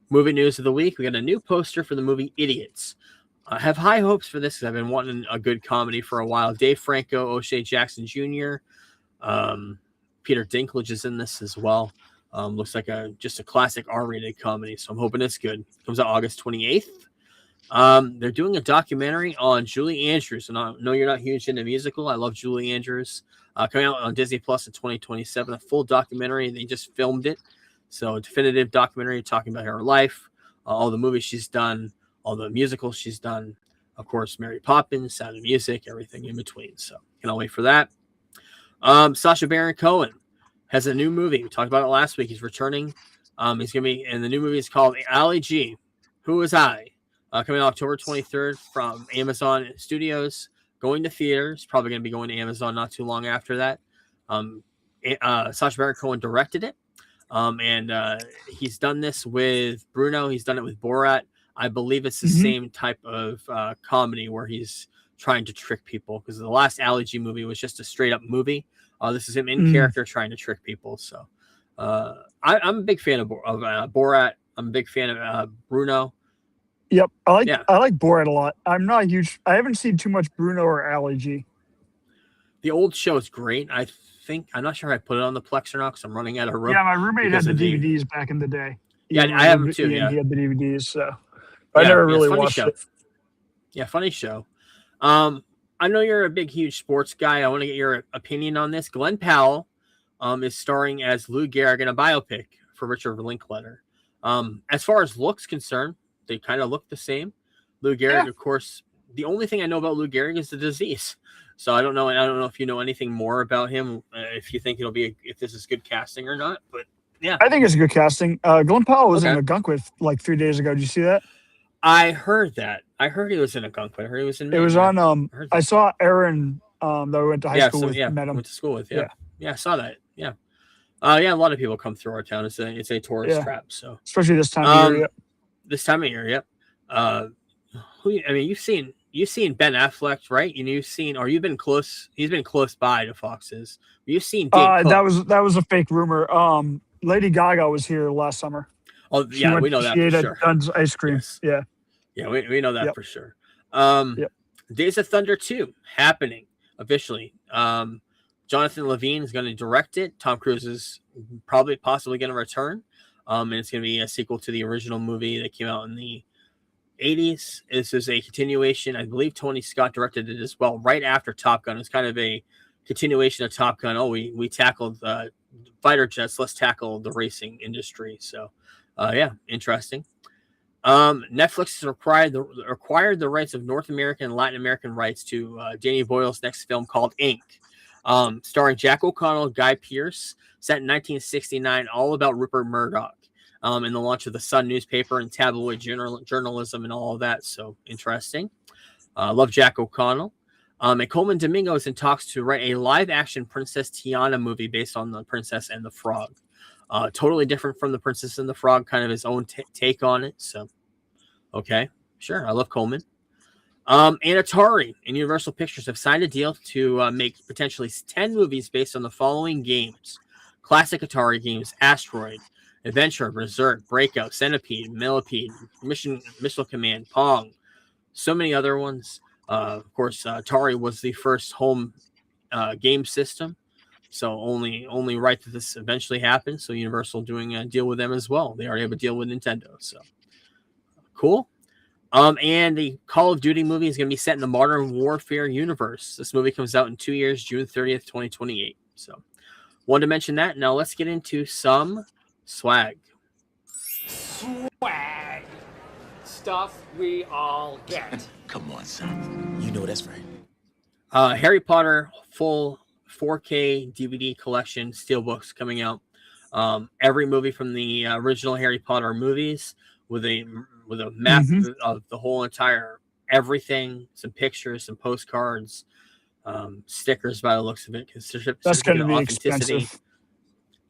Movie news of the week. We got a new poster for the movie Idiots. I have high hopes for this because I've been wanting a good comedy for a while. Dave Franco, O'Shea Jackson Jr., Peter Dinklage is in this as well. Looks like just a classic R-rated comedy, so I'm hoping it's good. Comes out August 28th. They're doing a documentary on Julie Andrews, and I know you're not huge into musical. I love Julie Andrews. Coming out on Disney Plus in 2027, a full documentary. They just filmed it, so a definitive documentary talking about her life, all the movies she's done, all the musicals she's done, of course, Mary Poppins, Sound of Music, everything in between. So cannot wait for that. Sacha Baron Cohen has a new movie. We talked about it last week. He's returning. He's gonna be, and the new movie is called Ali G. Who Was I? Coming out October 23rd from Amazon Studios. Going to theaters. Probably gonna be going to Amazon not too long after that. Sacha Baron Cohen directed it, and he's done this with Bruno. He's done it with Borat. I believe it's the same type of comedy where he's trying to trick people, because the last Ali G movie was just a straight up movie. This is him in character trying to trick people. So I'm a big fan of Borat. I'm a big fan of Bruno. Yep, I like Borat a lot. I'm not huge. I haven't seen too much Bruno or Ali G. The old show is great. I'm not sure if I put it on the Plex or not because I'm running out of room. Yeah, my roommate had because the of the- DVDs back in the day. Yeah, When I we have moved them too, to Ian, yeah. he had the DVDs, so I never it's really a funny watched show. it. Yeah, funny show. I know you're a big, huge sports guy. I want to get your opinion on this. Glenn Powell is starring as Lou Gehrig in a biopic for Richard Linklater. As far as looks concerned, they kind of look the same. Lou Gehrig, of course. The only thing I know about Lou Gehrig is the disease. So I don't know. And I don't know if you know anything more about him. If you think if this is good casting or not. But yeah, I think it's a good casting. Glenn Powell was Okay. in a gunk with like 3 days ago. Did you see that? I heard that. I heard he was in a gunk, but I heard he was in. It was yeah. on. heard I that. saw Aaron that we went to high school with. Met him. Went to school with. Yeah. Yeah, I saw that. Yeah. Yeah, a lot of people come through our town. It's a tourist trap. So especially this time of year. this time of year, yep. You've seen Ben Affleck, right? And you've been close. He's been close by to Fox's. You've seen Dane Cook. That was a fake rumor. Lady Gaga was here last summer. Oh yeah, we know that she for ate sure. Dunn's ice cream. Yes. Yeah. Yeah, we know that for sure. Yep. Days of Thunder 2 happening officially. Jonathan Levine is going to direct it. Tom Cruise is possibly going to return. And it's going to be a sequel to the original movie that came out in the 80s. This is a continuation. I believe Tony Scott directed it as well right after Top Gun. It's kind of a continuation of Top Gun. Oh, we tackled fighter jets. Let's tackle the racing industry. So, yeah, interesting. Netflix has acquired the rights of North American and Latin American rights to Danny Boyle's next film called Ink, starring Jack O'Connell, Guy Pearce, set in 1969, all about Rupert Murdoch, and the launch of the Sun newspaper and tabloid journalism and all of that. So interesting. Love Jack O'Connell. And Coleman Domingo is in talks to write a live-action Princess Tiana movie based on The Princess and the Frog. Totally different from The Princess and the Frog, kind of his own take on it. So, okay, sure. I love Coleman. And Atari and Universal Pictures have signed a deal to make potentially 10 movies based on the following games. Classic Atari games: Asteroid, Adventure, Berserk, Breakout, Centipede, Millipede, Missile Command, Pong, so many other ones. Of course, Atari was the first home game system. So only right that this eventually happened. So Universal doing a deal with them as well. They already have a deal with Nintendo. So cool. And the Call of Duty movie is going to be set in the Modern Warfare universe. This movie comes out in 2 years, June 30th, 2028. So wanted to mention that. Now let's get into some swag. Swag. Stuff we all get. Come on, son. You know that's right. Harry Potter full 4K DVD collection steelbooks coming out. Every movie from the original Harry Potter movies with a map of the whole entire everything, some pictures, some postcards, stickers by the looks of it. That's going to be expensive.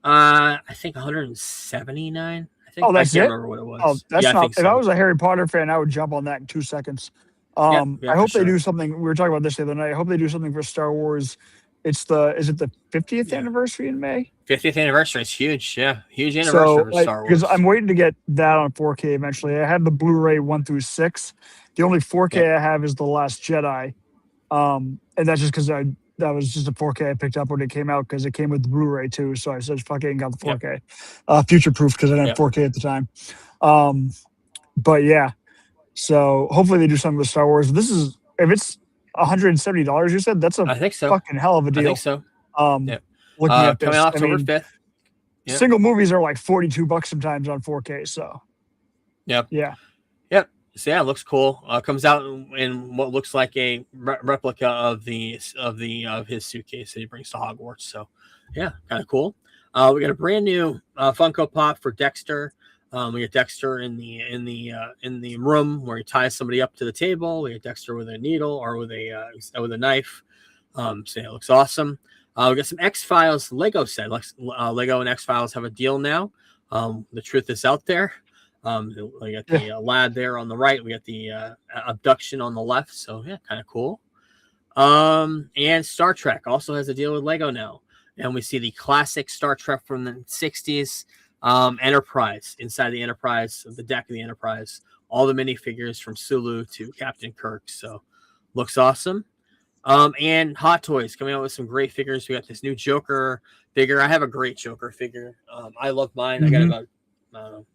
I think 179. I think. That's I can't it. remember what it was. Oh, that's yeah, not. I think so. If I was a Harry Potter fan, I would jump on that in 2 seconds. I hope they do something. We were talking about this the other night. I hope they do something for Star Wars. Is it the 50th anniversary in May? 50th anniversary. It's huge. Yeah, huge anniversary for Star Wars. Because I'm waiting to get that on 4K eventually. I have the Blu-ray 1 through 6. The only 4K I have is The Last Jedi, and that's just because that was just a 4K I picked up when it came out because it came with the Blu-ray too. So I said, "Fuck it," and got the 4K, future-proof because I didn't have 4K at the time. But yeah, so hopefully they do something with Star Wars. If it's $170, you said that's I think so. Fucking hell of a deal. I think so. Looking at this, coming out October 5th. Yep. Single movies are like $42 sometimes on 4K. So yep. Yeah. So yeah, it looks cool. Comes out in what looks like a replica of his suitcase that he brings to Hogwarts. So yeah, kind of cool. We got a brand new Funko Pop for Dexter. We got Dexter in the room where he ties somebody up to the table. We got Dexter with a needle or with a knife. So yeah, it looks awesome. We got some X-Files Lego set. Lego and X-Files have a deal now. The truth is out there. We got the lad there on the right. We got the abduction on the left. So yeah, kind of cool. And Star Trek also has a deal with Lego now. And we see the classic Star Trek from the 60s Enterprise. Inside the Enterprise, the deck of the Enterprise. All the minifigures from Sulu to Captain Kirk. So looks awesome. And Hot Toys coming out with some great figures. We got this new Joker figure. I have a great Joker figure. I love mine. I got it about, I don't know,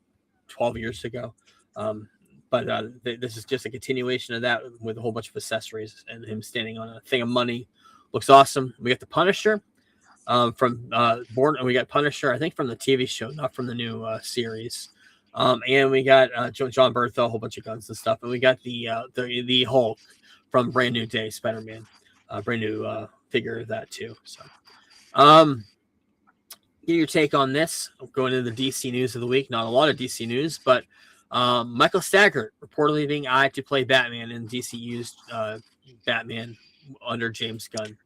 12 years ago. But this is just a continuation of that with a whole bunch of accessories and him standing on a thing of money. Looks awesome. We got the Punisher from Born. We got Punisher, I think, from the TV show, not from the new series. And we got John Bertha, a whole bunch of guns and stuff. And we got the Hulk from Brand New Day, Spider-Man, brand new figure of that too. So, get your take on this. Going into the DC news of the week. Not a lot of DC news, but Michael Staggart reportedly being eyed to play Batman in DCU's Batman under James Gunn.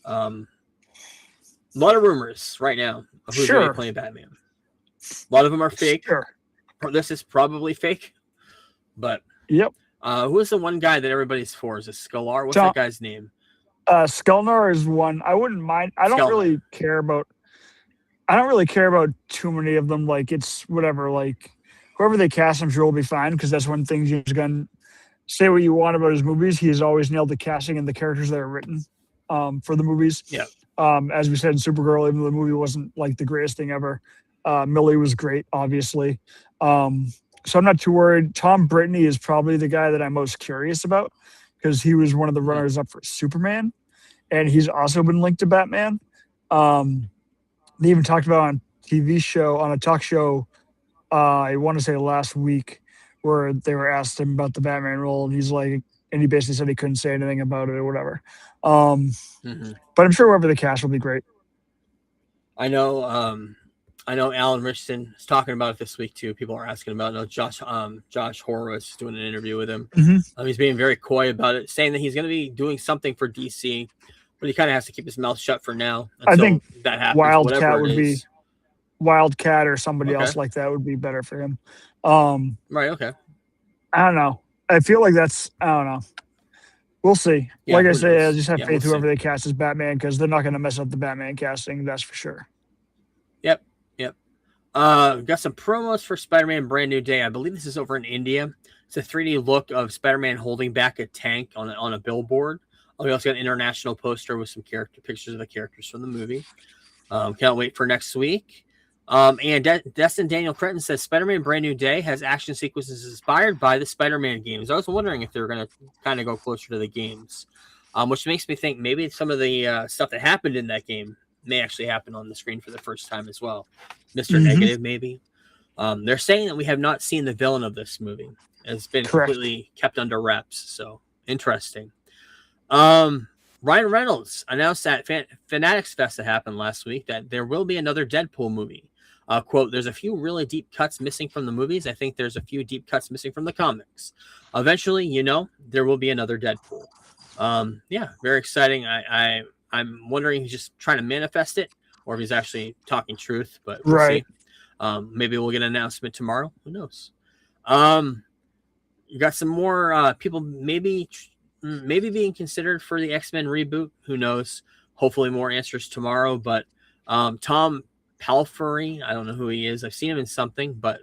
A lot of rumors right now of who's going to be playing Batman. A lot of them are fake. Sure. This is probably fake, but yep. Who is the one guy that everybody's for? Is it Scalar? What's that guy's name? Skelnar is one. I wouldn't mind. I don't really care about too many of them. Like, it's whatever. Like, whoever they cast, I'm sure will be fine, because that's one thing James Gunn, say what you want about his movies, he has always nailed the casting and the characters that are written for the movies. Yeah. As we said in Supergirl, even though the movie wasn't like the greatest thing ever, Millie was great, obviously. So I'm not too worried. Tom Brittany is probably the guy that I'm most curious about, because he was one of the runners up for Superman, and he's also been linked to Batman. They even talked about on a talk show, I want to say last week, where they were asked him about the Batman role, and he basically said he couldn't say anything about it or whatever. But I'm sure whoever the cast will be great. I know Alan Richardson is talking about it this week too. People are asking about it. Josh Horowitz is doing an interview with him. He's being very coy about it, saying that he's going to be doing something for DC, but he kind of has to keep his mouth shut for now. I think that happens. Wildcat would be Wildcat or somebody else like that would be better for him. Right. Okay. I don't know. I feel like I don't know. We'll see. Yeah, like I say, I just have we'll faith whoever they cast as Batman, because they're not going to mess up the Batman casting. That's for sure. Yep. Got some promos for Spider-Man Brand New Day. I believe this is over in India. It's a 3D look of Spider-Man holding back a tank on a billboard. We also got an international poster with some pictures of the characters from the movie. Can't wait for next week. And Destin Daniel Cretton says Spider-Man Brand New Day has action sequences inspired by the Spider-Man games. I was wondering if they were going to kind of go closer to the games, which makes me think maybe some of the stuff that happened in that game may actually happen on the screen for the first time as well. Mr. Negative, maybe. They're saying that we have not seen the villain of this movie. It's been completely kept under wraps. So interesting. Ryan Reynolds announced at Fanatics Fest that happened last week that there will be another Deadpool movie. Quote, there's a few really deep cuts missing from the movies. I think there's a few deep cuts missing from the comics. Eventually, there will be another Deadpool. Yeah, very exciting. I'm wondering if he's just trying to manifest it or if he's actually talking truth, but we'll see. Maybe we'll get an announcement tomorrow. Who knows? You got some more people maybe being considered for the X-Men reboot. Who knows? Hopefully more answers tomorrow. But Tom Pelphrey, I don't know who he is. I've seen him in something, but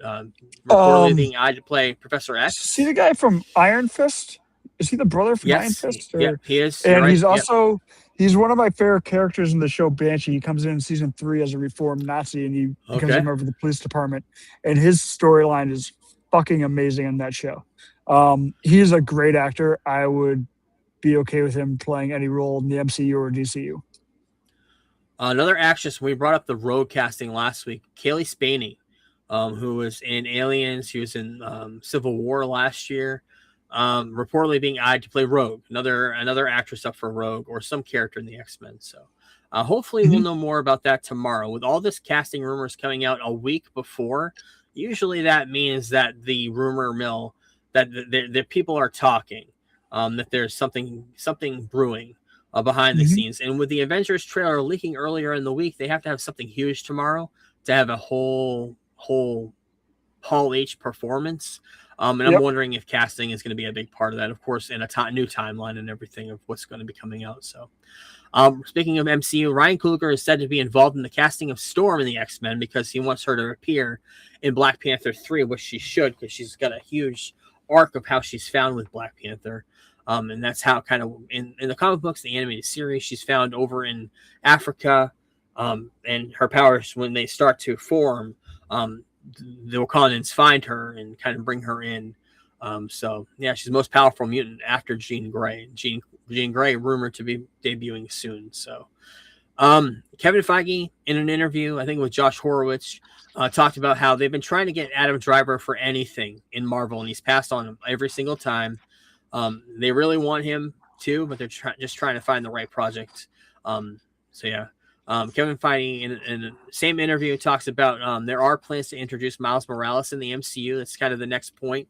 reportedly being eyed to play Professor X. See the guy from Iron Fist? Is he the brother from Iron Fist? Yeah, he is. And he's also he's one of my favorite characters in the show Banshee. He comes in season 3 as a reformed Nazi, and he becomes a member of the police department. And his storyline is fucking amazing in that show. He is a great actor. I would be okay with him playing any role in the MCU or DCU. Another actress, we brought up the Rogue casting last week, Kaylee Spaney, who was in Aliens. She was in Civil War last year. Reportedly being eyed to play Rogue, another actress up for Rogue or some character in the X-Men. So hopefully we'll know more about that tomorrow. With all this casting rumors coming out a week before, usually that means that the rumor mill, that the people are talking, that there's something brewing behind the scenes. And with the Avengers trailer leaking earlier in the week, they have to have something huge tomorrow to have a whole Hall H performance. And I'm wondering if casting is going to be a big part of that, of course, in a new timeline and everything of what's going to be coming out. So speaking of MCU, Ryan Coogler is said to be involved in the casting of Storm in the X-Men because he wants her to appear in Black Panther 3, which she should, because she's got a huge arc of how she's found with Black Panther. And that's how kind of in the comic books, the animated series, she's found over in Africa. And her powers, when they start to form, the Wakandans find her and kind of bring her in. So yeah, she's the most powerful mutant after Jean Grey. Jean Grey rumored to be debuting soon. So Kevin Feige, in an interview, I think with Josh Horowitz, talked about how they've been trying to get Adam Driver for anything in Marvel, and he's passed on him every single time. They really want him too, but they're just trying to find the right project. So yeah. Kevin Feige, in the same interview, talks about there are plans to introduce Miles Morales in the MCU. That's kind of the next point.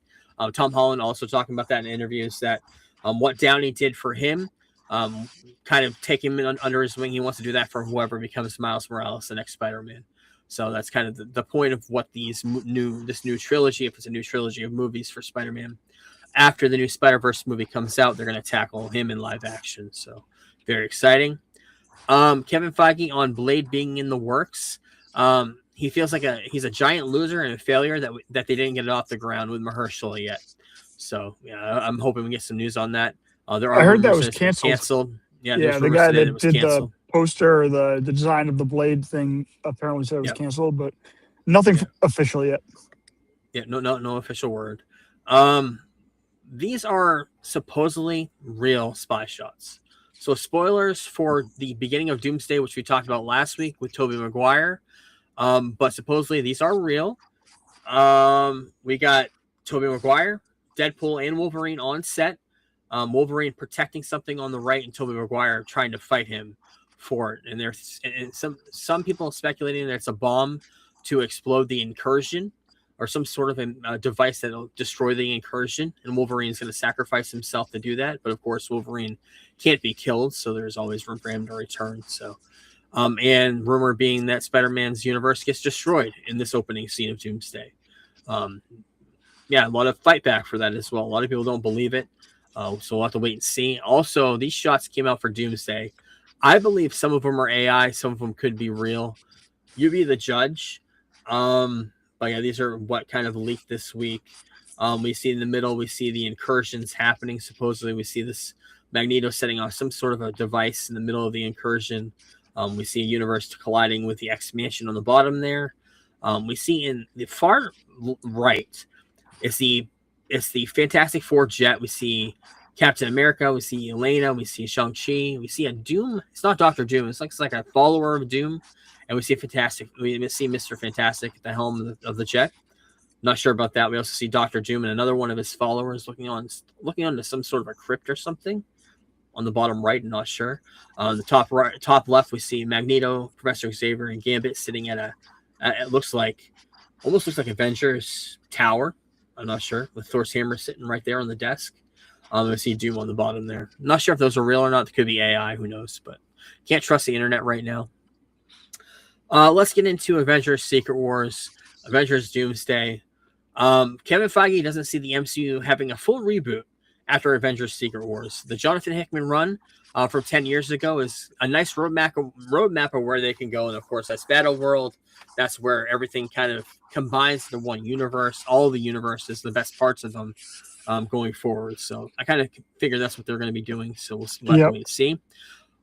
Tom Holland also talking about that in interviews, that what Downey did for him, kind of take him under his wing. He wants to do that for whoever becomes Miles Morales, the next Spider-Man. So that's kind of the point of what this new trilogy, if it's a new trilogy of movies for Spider-Man. After the new Spider-Verse movie comes out, they're going to tackle him in live action. So very exciting. Kevin Feige on Blade being in the works. He feels like he's a giant loser and a failure that they didn't get it off the ground with Mahershala yet. So yeah, I'm hoping we get some news on that. I heard that was canceled. Yeah, the guy that did the poster or the design of the Blade thing apparently said it was canceled, but nothing official yet. Yeah, no official word. These are supposedly real spy shots. So spoilers for the beginning of Doomsday, which we talked about last week with Tobey Maguire. But supposedly these are real. We got Tobey Maguire, Deadpool, and Wolverine on set. Wolverine protecting something on the right, and Tobey Maguire trying to fight him for it. And there's some people speculating that it's a bomb to explode the incursion, or some sort of a device that will destroy the incursion, and Wolverine's going to sacrifice himself to do that. But of course, Wolverine can't be killed, so there's always room for him to return. So, and rumor being that Spider-Man's universe gets destroyed in this opening scene of Doomsday. Yeah, a lot of fight back for that as well. A lot of people don't believe it, so we'll have to wait and see. Also, these shots came out for Doomsday. I believe some of them are AI, some of them could be real. You be the judge. But yeah, these are what kind of leaked this week. We see in the middle, we see the incursions happening. Supposedly, we see this Magneto setting off some sort of a device in the middle of the incursion. We see a universe colliding with the X-Mansion on the bottom there. We see in the far right, it's the Fantastic Four jet. We see Captain America. We see Elena. We see Shang-Chi. We see a Doom. It's not Dr. Doom. It's like a follower of Doom. And we see Fantastic. We see Mr. Fantastic at the helm of the jet. Not sure about that. We also see Dr. Doom and another one of his followers looking onto some sort of a crypt or something. On the bottom right, I'm not sure. On the top left, we see Magneto, Professor Xavier, and Gambit sitting at it almost looks like Avengers Tower. I'm not sure, with Thor's hammer sitting right there on the desk. We see Doom on the bottom there. I'm not sure if those are real or not. They could be AI. Who knows? But can't trust the internet right now. Let's get into Avengers Secret Wars, Avengers Doomsday. Kevin Feige doesn't see the MCU having a full reboot after Avengers Secret Wars. The Jonathan Hickman run from 10 years ago is a nice roadmap of where they can go. And of course, that's Battle World. That's where everything kind of combines into one universe. All the universes, the best parts of them going forward. So I kind of figure that's what they're going to be doing. So we'll have to wait and see.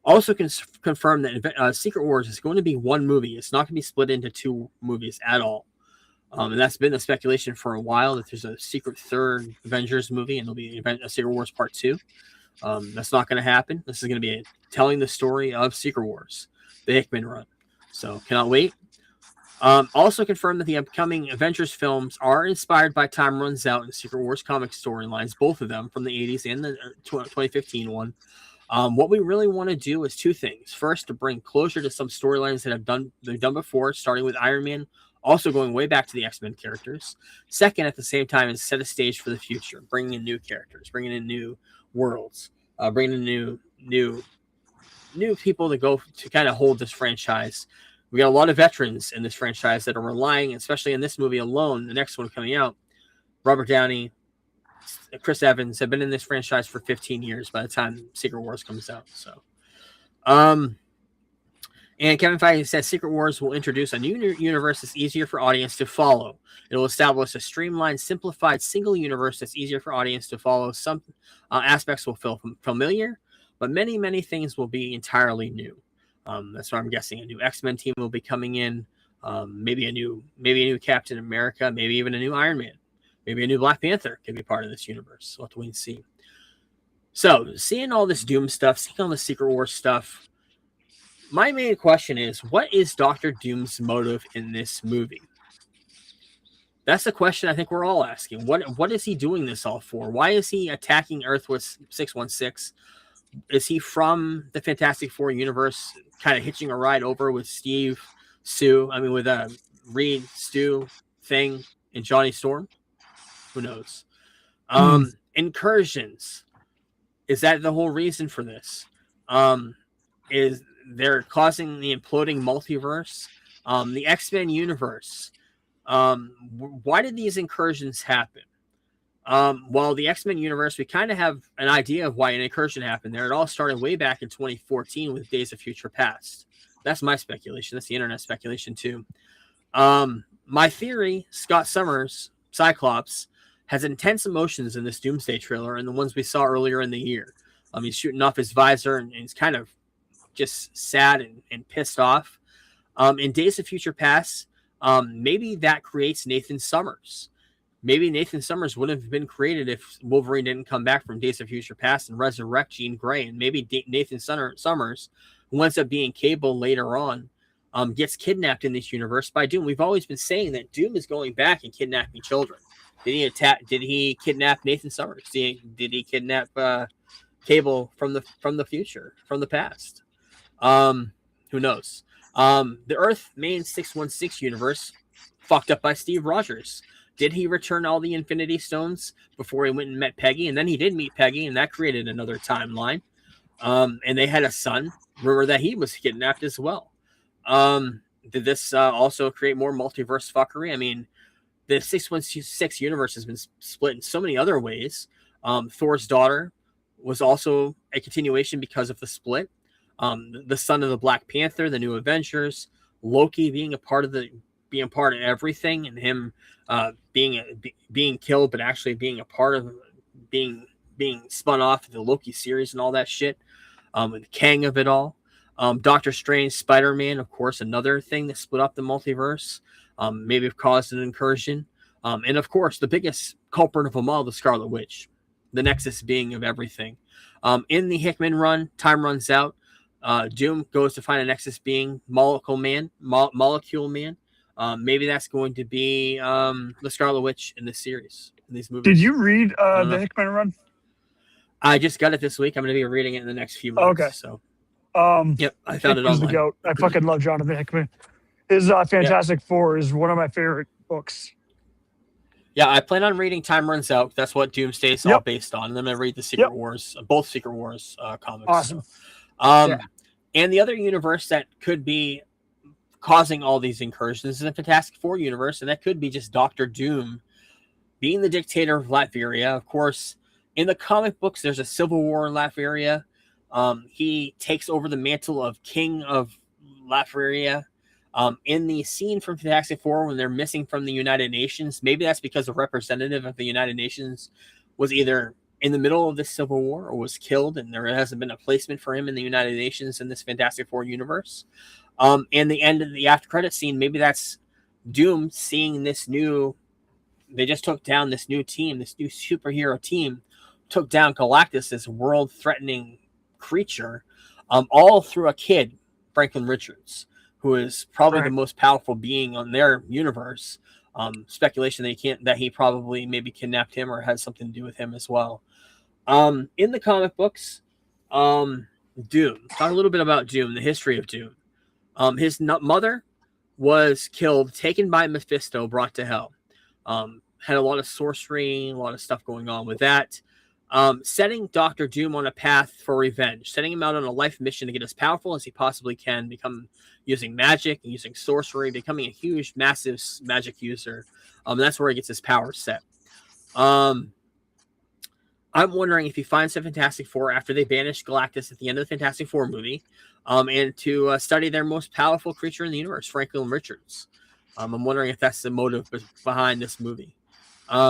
Also confirm that Secret Wars is going to be one movie. It's not going to be split into two movies at all. And that's been the speculation for a while, that there's a secret third Avengers movie and there'll be a Secret Wars Part 2. That's not going to happen. This is going to be telling the story of Secret Wars, the Hickman run. So cannot wait. Also confirmed that the upcoming Avengers films are inspired by Time Runs Out and Secret Wars comic storylines, both of them from the 80s and the 2015 one. What we really want to do is two things. First, to bring closure to some storylines that they've done before, starting with Iron Man, also going way back to the X-Men characters. Second, at the same time, is set a stage for the future, bringing in new characters, bringing in new worlds, bringing in new people to go to kind of hold this franchise. We got a lot of veterans in this franchise that are relying, especially in this movie alone, the next one coming out. Robert Downey, Chris Evans have been in this franchise for 15 years by the time Secret Wars comes out. So, And Kevin Feige says Secret Wars will introduce a new universe that's easier for audience to follow. It will establish a streamlined, simplified, single universe that's easier for audience to follow. Some aspects will feel familiar, but many, many things will be entirely new. That's what I'm guessing. A new X-Men team will be coming in. Maybe a new Captain America. Maybe even a new Iron Man. Maybe a new Black Panther could be part of this universe. We'll have to wait and see. So, seeing all this Doom stuff, seeing all the Secret Wars stuff, my main question is, what is Doctor Doom's motive in this movie? That's the question I think we're all asking. What is he doing this all for? Why is he attacking Earth with 616? Is he from the Fantastic Four universe, kind of hitching a ride over with Steve, Sue? I mean, with Reed, Stu, Thing, and Johnny Storm? Who knows? Incursions. Is that the whole reason for this? Is they're causing the imploding multiverse? The X-Men universe. Why did these incursions happen? Well, the X-Men universe, we kind of have an idea of why an incursion happened there. It all started way back in 2014 with Days of Future Past. That's my speculation. That's the internet speculation too. My theory, Scott Summers, Cyclops, has intense emotions in this Doomsday trailer and the ones we saw earlier in the year. He's shooting off his visor and he's kind of just sad and pissed off. In Days of Future Past, maybe that creates Nathan Summers. Maybe Nathan Summers wouldn't have been created if Wolverine didn't come back from Days of Future Past and resurrect Jean Grey. And maybe Nathan Summers, who ends up being Cable later on, gets kidnapped in this universe by Doom. We've always been saying that Doom is going back and kidnapping children. Did he kidnap Nathan Summers? Did he kidnap Cable from the future, from the past? Who knows? The Earth main 616 universe fucked up by Steve Rogers. Did he return all the Infinity Stones before he went and met Peggy? And then he did meet Peggy, and that created another timeline. And they had a son. Rumor that he was kidnapped as well. Did this also create more multiverse fuckery? I mean, the 616 universe has been split in so many other ways. Thor's daughter was also a continuation because of the split. The son of the Black Panther, the New Avengers, Loki being a part of everything, and him being killed, but actually being a part of being spun off of the Loki series and all that shit. And Kang of it all. Doctor Strange, Spider-Man, of course, another thing that split up the multiverse. Maybe have caused an incursion. And of course, the biggest culprit of them all, the Scarlet Witch, the nexus being of everything. In the Hickman run, time runs out. Doom goes to find a nexus being Molecule Man. Maybe that's going to be the Scarlet Witch in this series, in these movies. Did you read the Hickman run? I just got it this week. I'm going to be reading it in the next few months. Okay. So, yep, I found it online. The goat. I fucking love Jonathan Hickman. His Fantastic Four is one of my favorite books. Yeah, I plan on reading Time Runs Out. That's what Doomsday is all based on. And then I'm going to read the Secret Wars, both Secret Wars comics. Awesome. So. And the other universe that could be causing all these incursions is the Fantastic Four universe, and that could be just Doctor Doom being the dictator of Latveria. Of course, in the comic books, there's a civil war in Latveria. He takes over the mantle of King of Latveria. In the scene from Fantastic Four when they're missing from the United Nations, maybe that's because a representative of the United Nations was either in the middle of this civil war or was killed, and there hasn't been a placement for him in the United Nations in this Fantastic Four universe. And the end of the after credit scene, maybe that's Doom seeing this new. They just took down this new team, this new superhero team, took down Galactus, this world-threatening creature, all through a kid, Franklin Richards, who is probably the most powerful being on their universe. Speculation that he probably maybe kidnapped him or had something to do with him as well. In the comic books, Doom. Talk a little bit about Doom, the history of Doom. His mother was killed, taken by Mephisto, brought to hell. Had a lot of sorcery, a lot of stuff going on with that. Setting Dr. Doom on a path for revenge, setting him out on a life mission to get as powerful as he possibly can, become using magic and using sorcery, becoming a huge, massive magic user. That's where he gets his power set. I'm wondering if he finds the Fantastic Four after they banish Galactus at the end of the Fantastic Four movie, and to study their most powerful creature in the universe, Franklin Richards. I'm wondering if that's the motive behind this movie.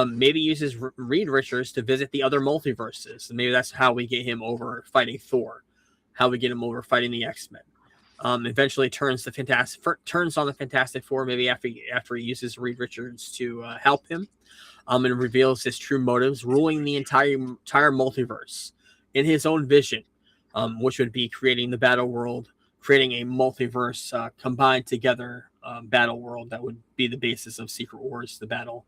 Maybe uses Reed Richards to visit the other multiverses. Maybe that's how we get him over fighting Thor, how we get him over fighting the X-Men. Eventually turns on the Fantastic Four. Maybe after he uses Reed Richards to help him. And reveals his true motives, ruling the entire multiverse in his own vision, which would be creating the battle world, creating a multiverse combined together battle world that would be the basis of Secret Wars, the battle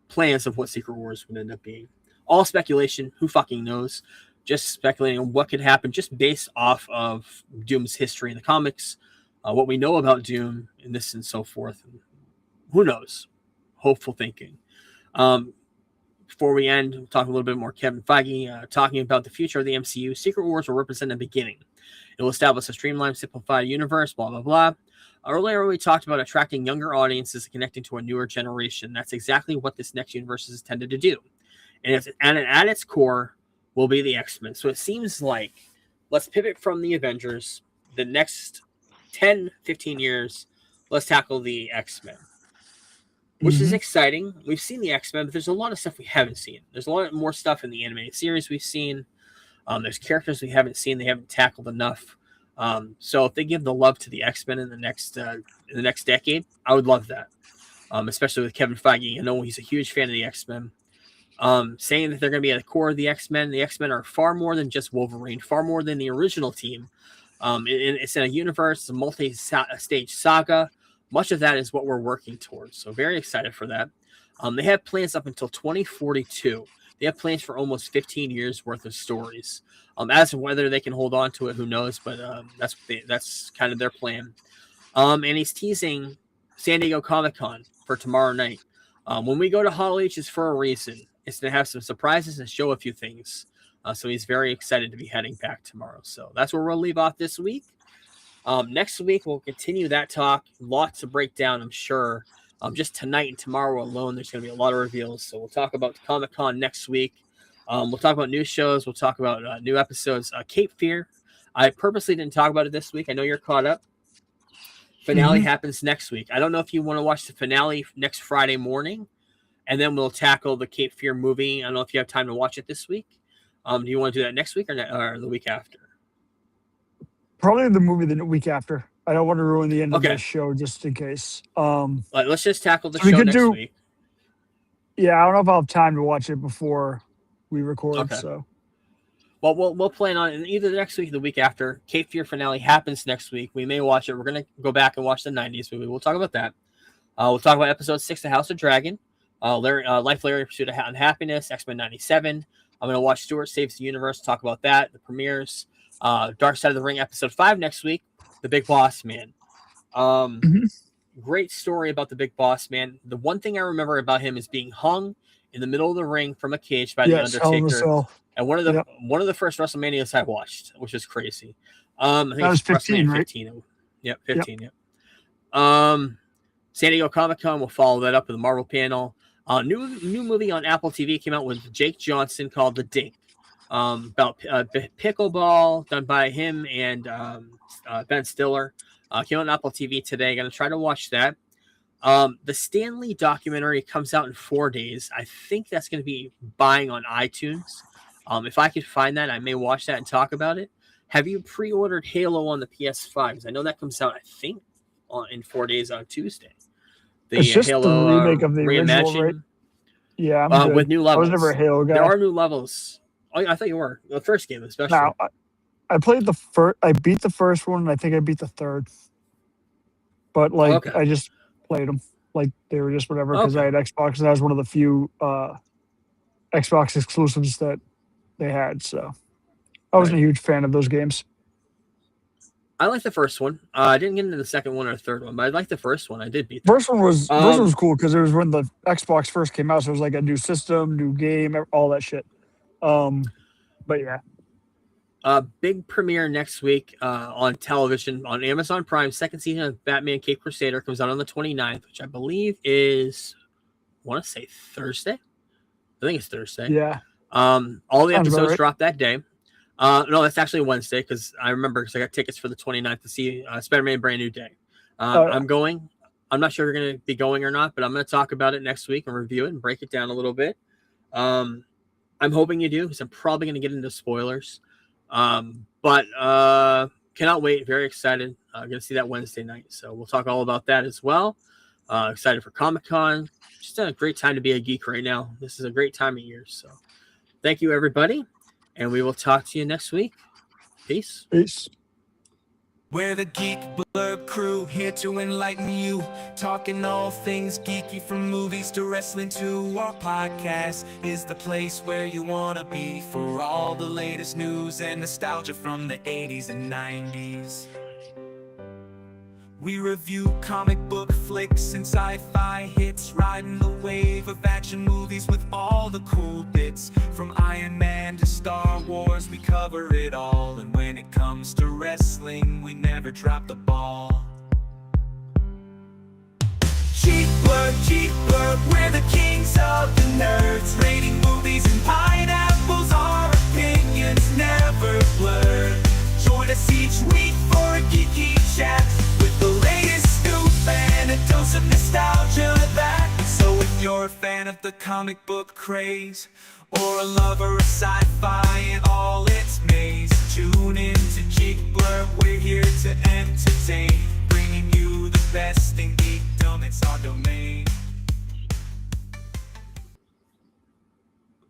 plans of what Secret Wars would end up being. All speculation, who fucking knows? Just speculating on what could happen just based off of Doom's history in the comics, what we know about Doom and this and so forth. Who knows? Hopeful thinking. Before we end, we'll talk a little bit more Kevin Feige talking about the future of the MCU. Secret Wars will represent the beginning. It will establish a streamlined, simplified universe, blah, blah, blah. Earlier, we talked about attracting younger audiences and connecting to a newer generation. That's exactly what this next universe is intended to do. And at its core will be the X-Men. So it seems like let's pivot from the Avengers. The next 10, 15 years, let's tackle the X-Men. Which is exciting. We've seen the X-Men, but there's a lot of stuff we haven't seen. There's a lot more stuff in the animated series we've seen. There's characters we haven't seen. They haven't tackled enough. So if they give the love to the X-Men in the next decade, I would love that. Especially with Kevin Feige. I know he's a huge fan of the X-Men. Saying that they're going to be at the core of the X-Men. The X-Men are far more than just Wolverine, far more than the original team. It's in a universe, it's a multi-stage saga. Much of that is what we're working towards. So very excited for that. They have plans up until 2042. They have plans for almost 15 years worth of stories. As to whether they can hold on to it, who knows? But that's kind of their plan. And he's teasing San Diego Comic-Con for tomorrow night. When we go to Hall H, it's for a reason. It's to have some surprises and show a few things. So he's very excited to be heading back tomorrow. So that's where we'll leave off this week. Next week, we'll continue that talk. Lots to break down, I'm sure. Just tonight and tomorrow alone, there's going to be a lot of reveals. So we'll talk about Comic-Con next week. We'll talk about new shows. We'll talk about new episodes. Cape Fear. I purposely didn't talk about it this week. I know you're caught up. Finale happens next week. I don't know if you want to watch the finale next Friday morning, and then we'll tackle the Cape Fear movie. I don't know if you have time to watch it this week. Do you want to do that next week or the week after? Probably the movie the week after. I don't want to ruin the end of this show just in case. Let's just tackle the show next week. Yeah, I don't know if I'll have time to watch it before we record. Okay. So, well, we'll plan on either the next week or the week after. Cape Fear finale happens next week. We may watch it. We're gonna go back and watch the '90s movie. We'll talk about that. We'll talk about episode 6 of House of Dragon, Life, Larry, Pursuit of Happiness, X-Men '97. I'm gonna watch Stuart Saves the Universe. Talk about that. The premieres. Dark Side of the Ring episode 5 next week. The Big Boss Man. Great story about the Big Boss Man. The one thing I remember about him is being hung in the middle of the ring from a cage by the Undertaker. And one of the first WrestleManias I watched, which is crazy. I think that was 15, right? 15. Yep, 15. Yep. San Diego Comic-Con. We'll follow that up with the Marvel panel. New movie on Apple TV came out with Jake Johnson called The Dink. About pickleball done by him and Ben Stiller. Came on Apple TV today. Going to try to watch that. The Stanley documentary comes out in 4 days. I think that's going to be buying on iTunes. If I could find that, I may watch that and talk about it. Have you pre-ordered Halo on the PS5? Because I know that comes out, I think, in 4 days on Tuesday. It's just Halo the remake of the original, right? Yeah, I'm with new levels. I was never a Halo guy. There are new levels. Oh, I thought you were. The first game, especially. No, I played the first. I beat the first one, and I think I beat the third. But I just played them like they were just whatever because I had Xbox, and that was one of the few Xbox exclusives that they had. So I wasn't a huge fan of those games. I like the first one. I didn't get into the second one or third one, but I liked the first one. I did beat. First one was cool because it was when the Xbox first came out, so it was like a new system, new game, all that shit. But yeah. Big premiere next week on television on Amazon Prime. Second season of Batman Cape Crusader comes out on the 29th, which I believe is, I want to say Thursday. think it's Thursday. Yeah. All the Sounds about episodes right. drop that day. No, that's actually Wednesday because I remember because I got tickets for the 29th to see Spider-Man Brand New Day. Oh, yeah. I'm going. I'm not sure we're going to be going or not, but I'm going to talk about it next week and review it and break it down a little bit. I'm hoping you do because I'm probably going to get into spoilers. But cannot wait. Very excited. Going to see that Wednesday night. So we'll talk all about that as well. Excited for Comic-Con. Just a great time to be a geek right now. This is a great time of year. So thank you, everybody. And we will talk to you next week. Peace. Peace. We're the Geek Blurb crew, here to enlighten you. Talking all things geeky, from movies to wrestling to our podcast is the place where you wanna be for all the latest news and nostalgia from the 80s and 90s. We review comic book flicks and sci-fi hits, riding the wave of action movies with all the cool bits. From Iron Man to Star Wars, we cover it all. And when it comes to wrestling, we never drop the ball. Geek Blurb, we're the kings of the nerds, rating movies and pineapples, our opinions never blurred. Join us each week for a geeky chat with the latest scoop and a dose of nostalgia that. So if you're a fan of the comic book craze, or a lover of sci-fi and all its maze, tune in to Geek Blurb, we're here to entertain, bringing you the best in geekdom. It's our domain.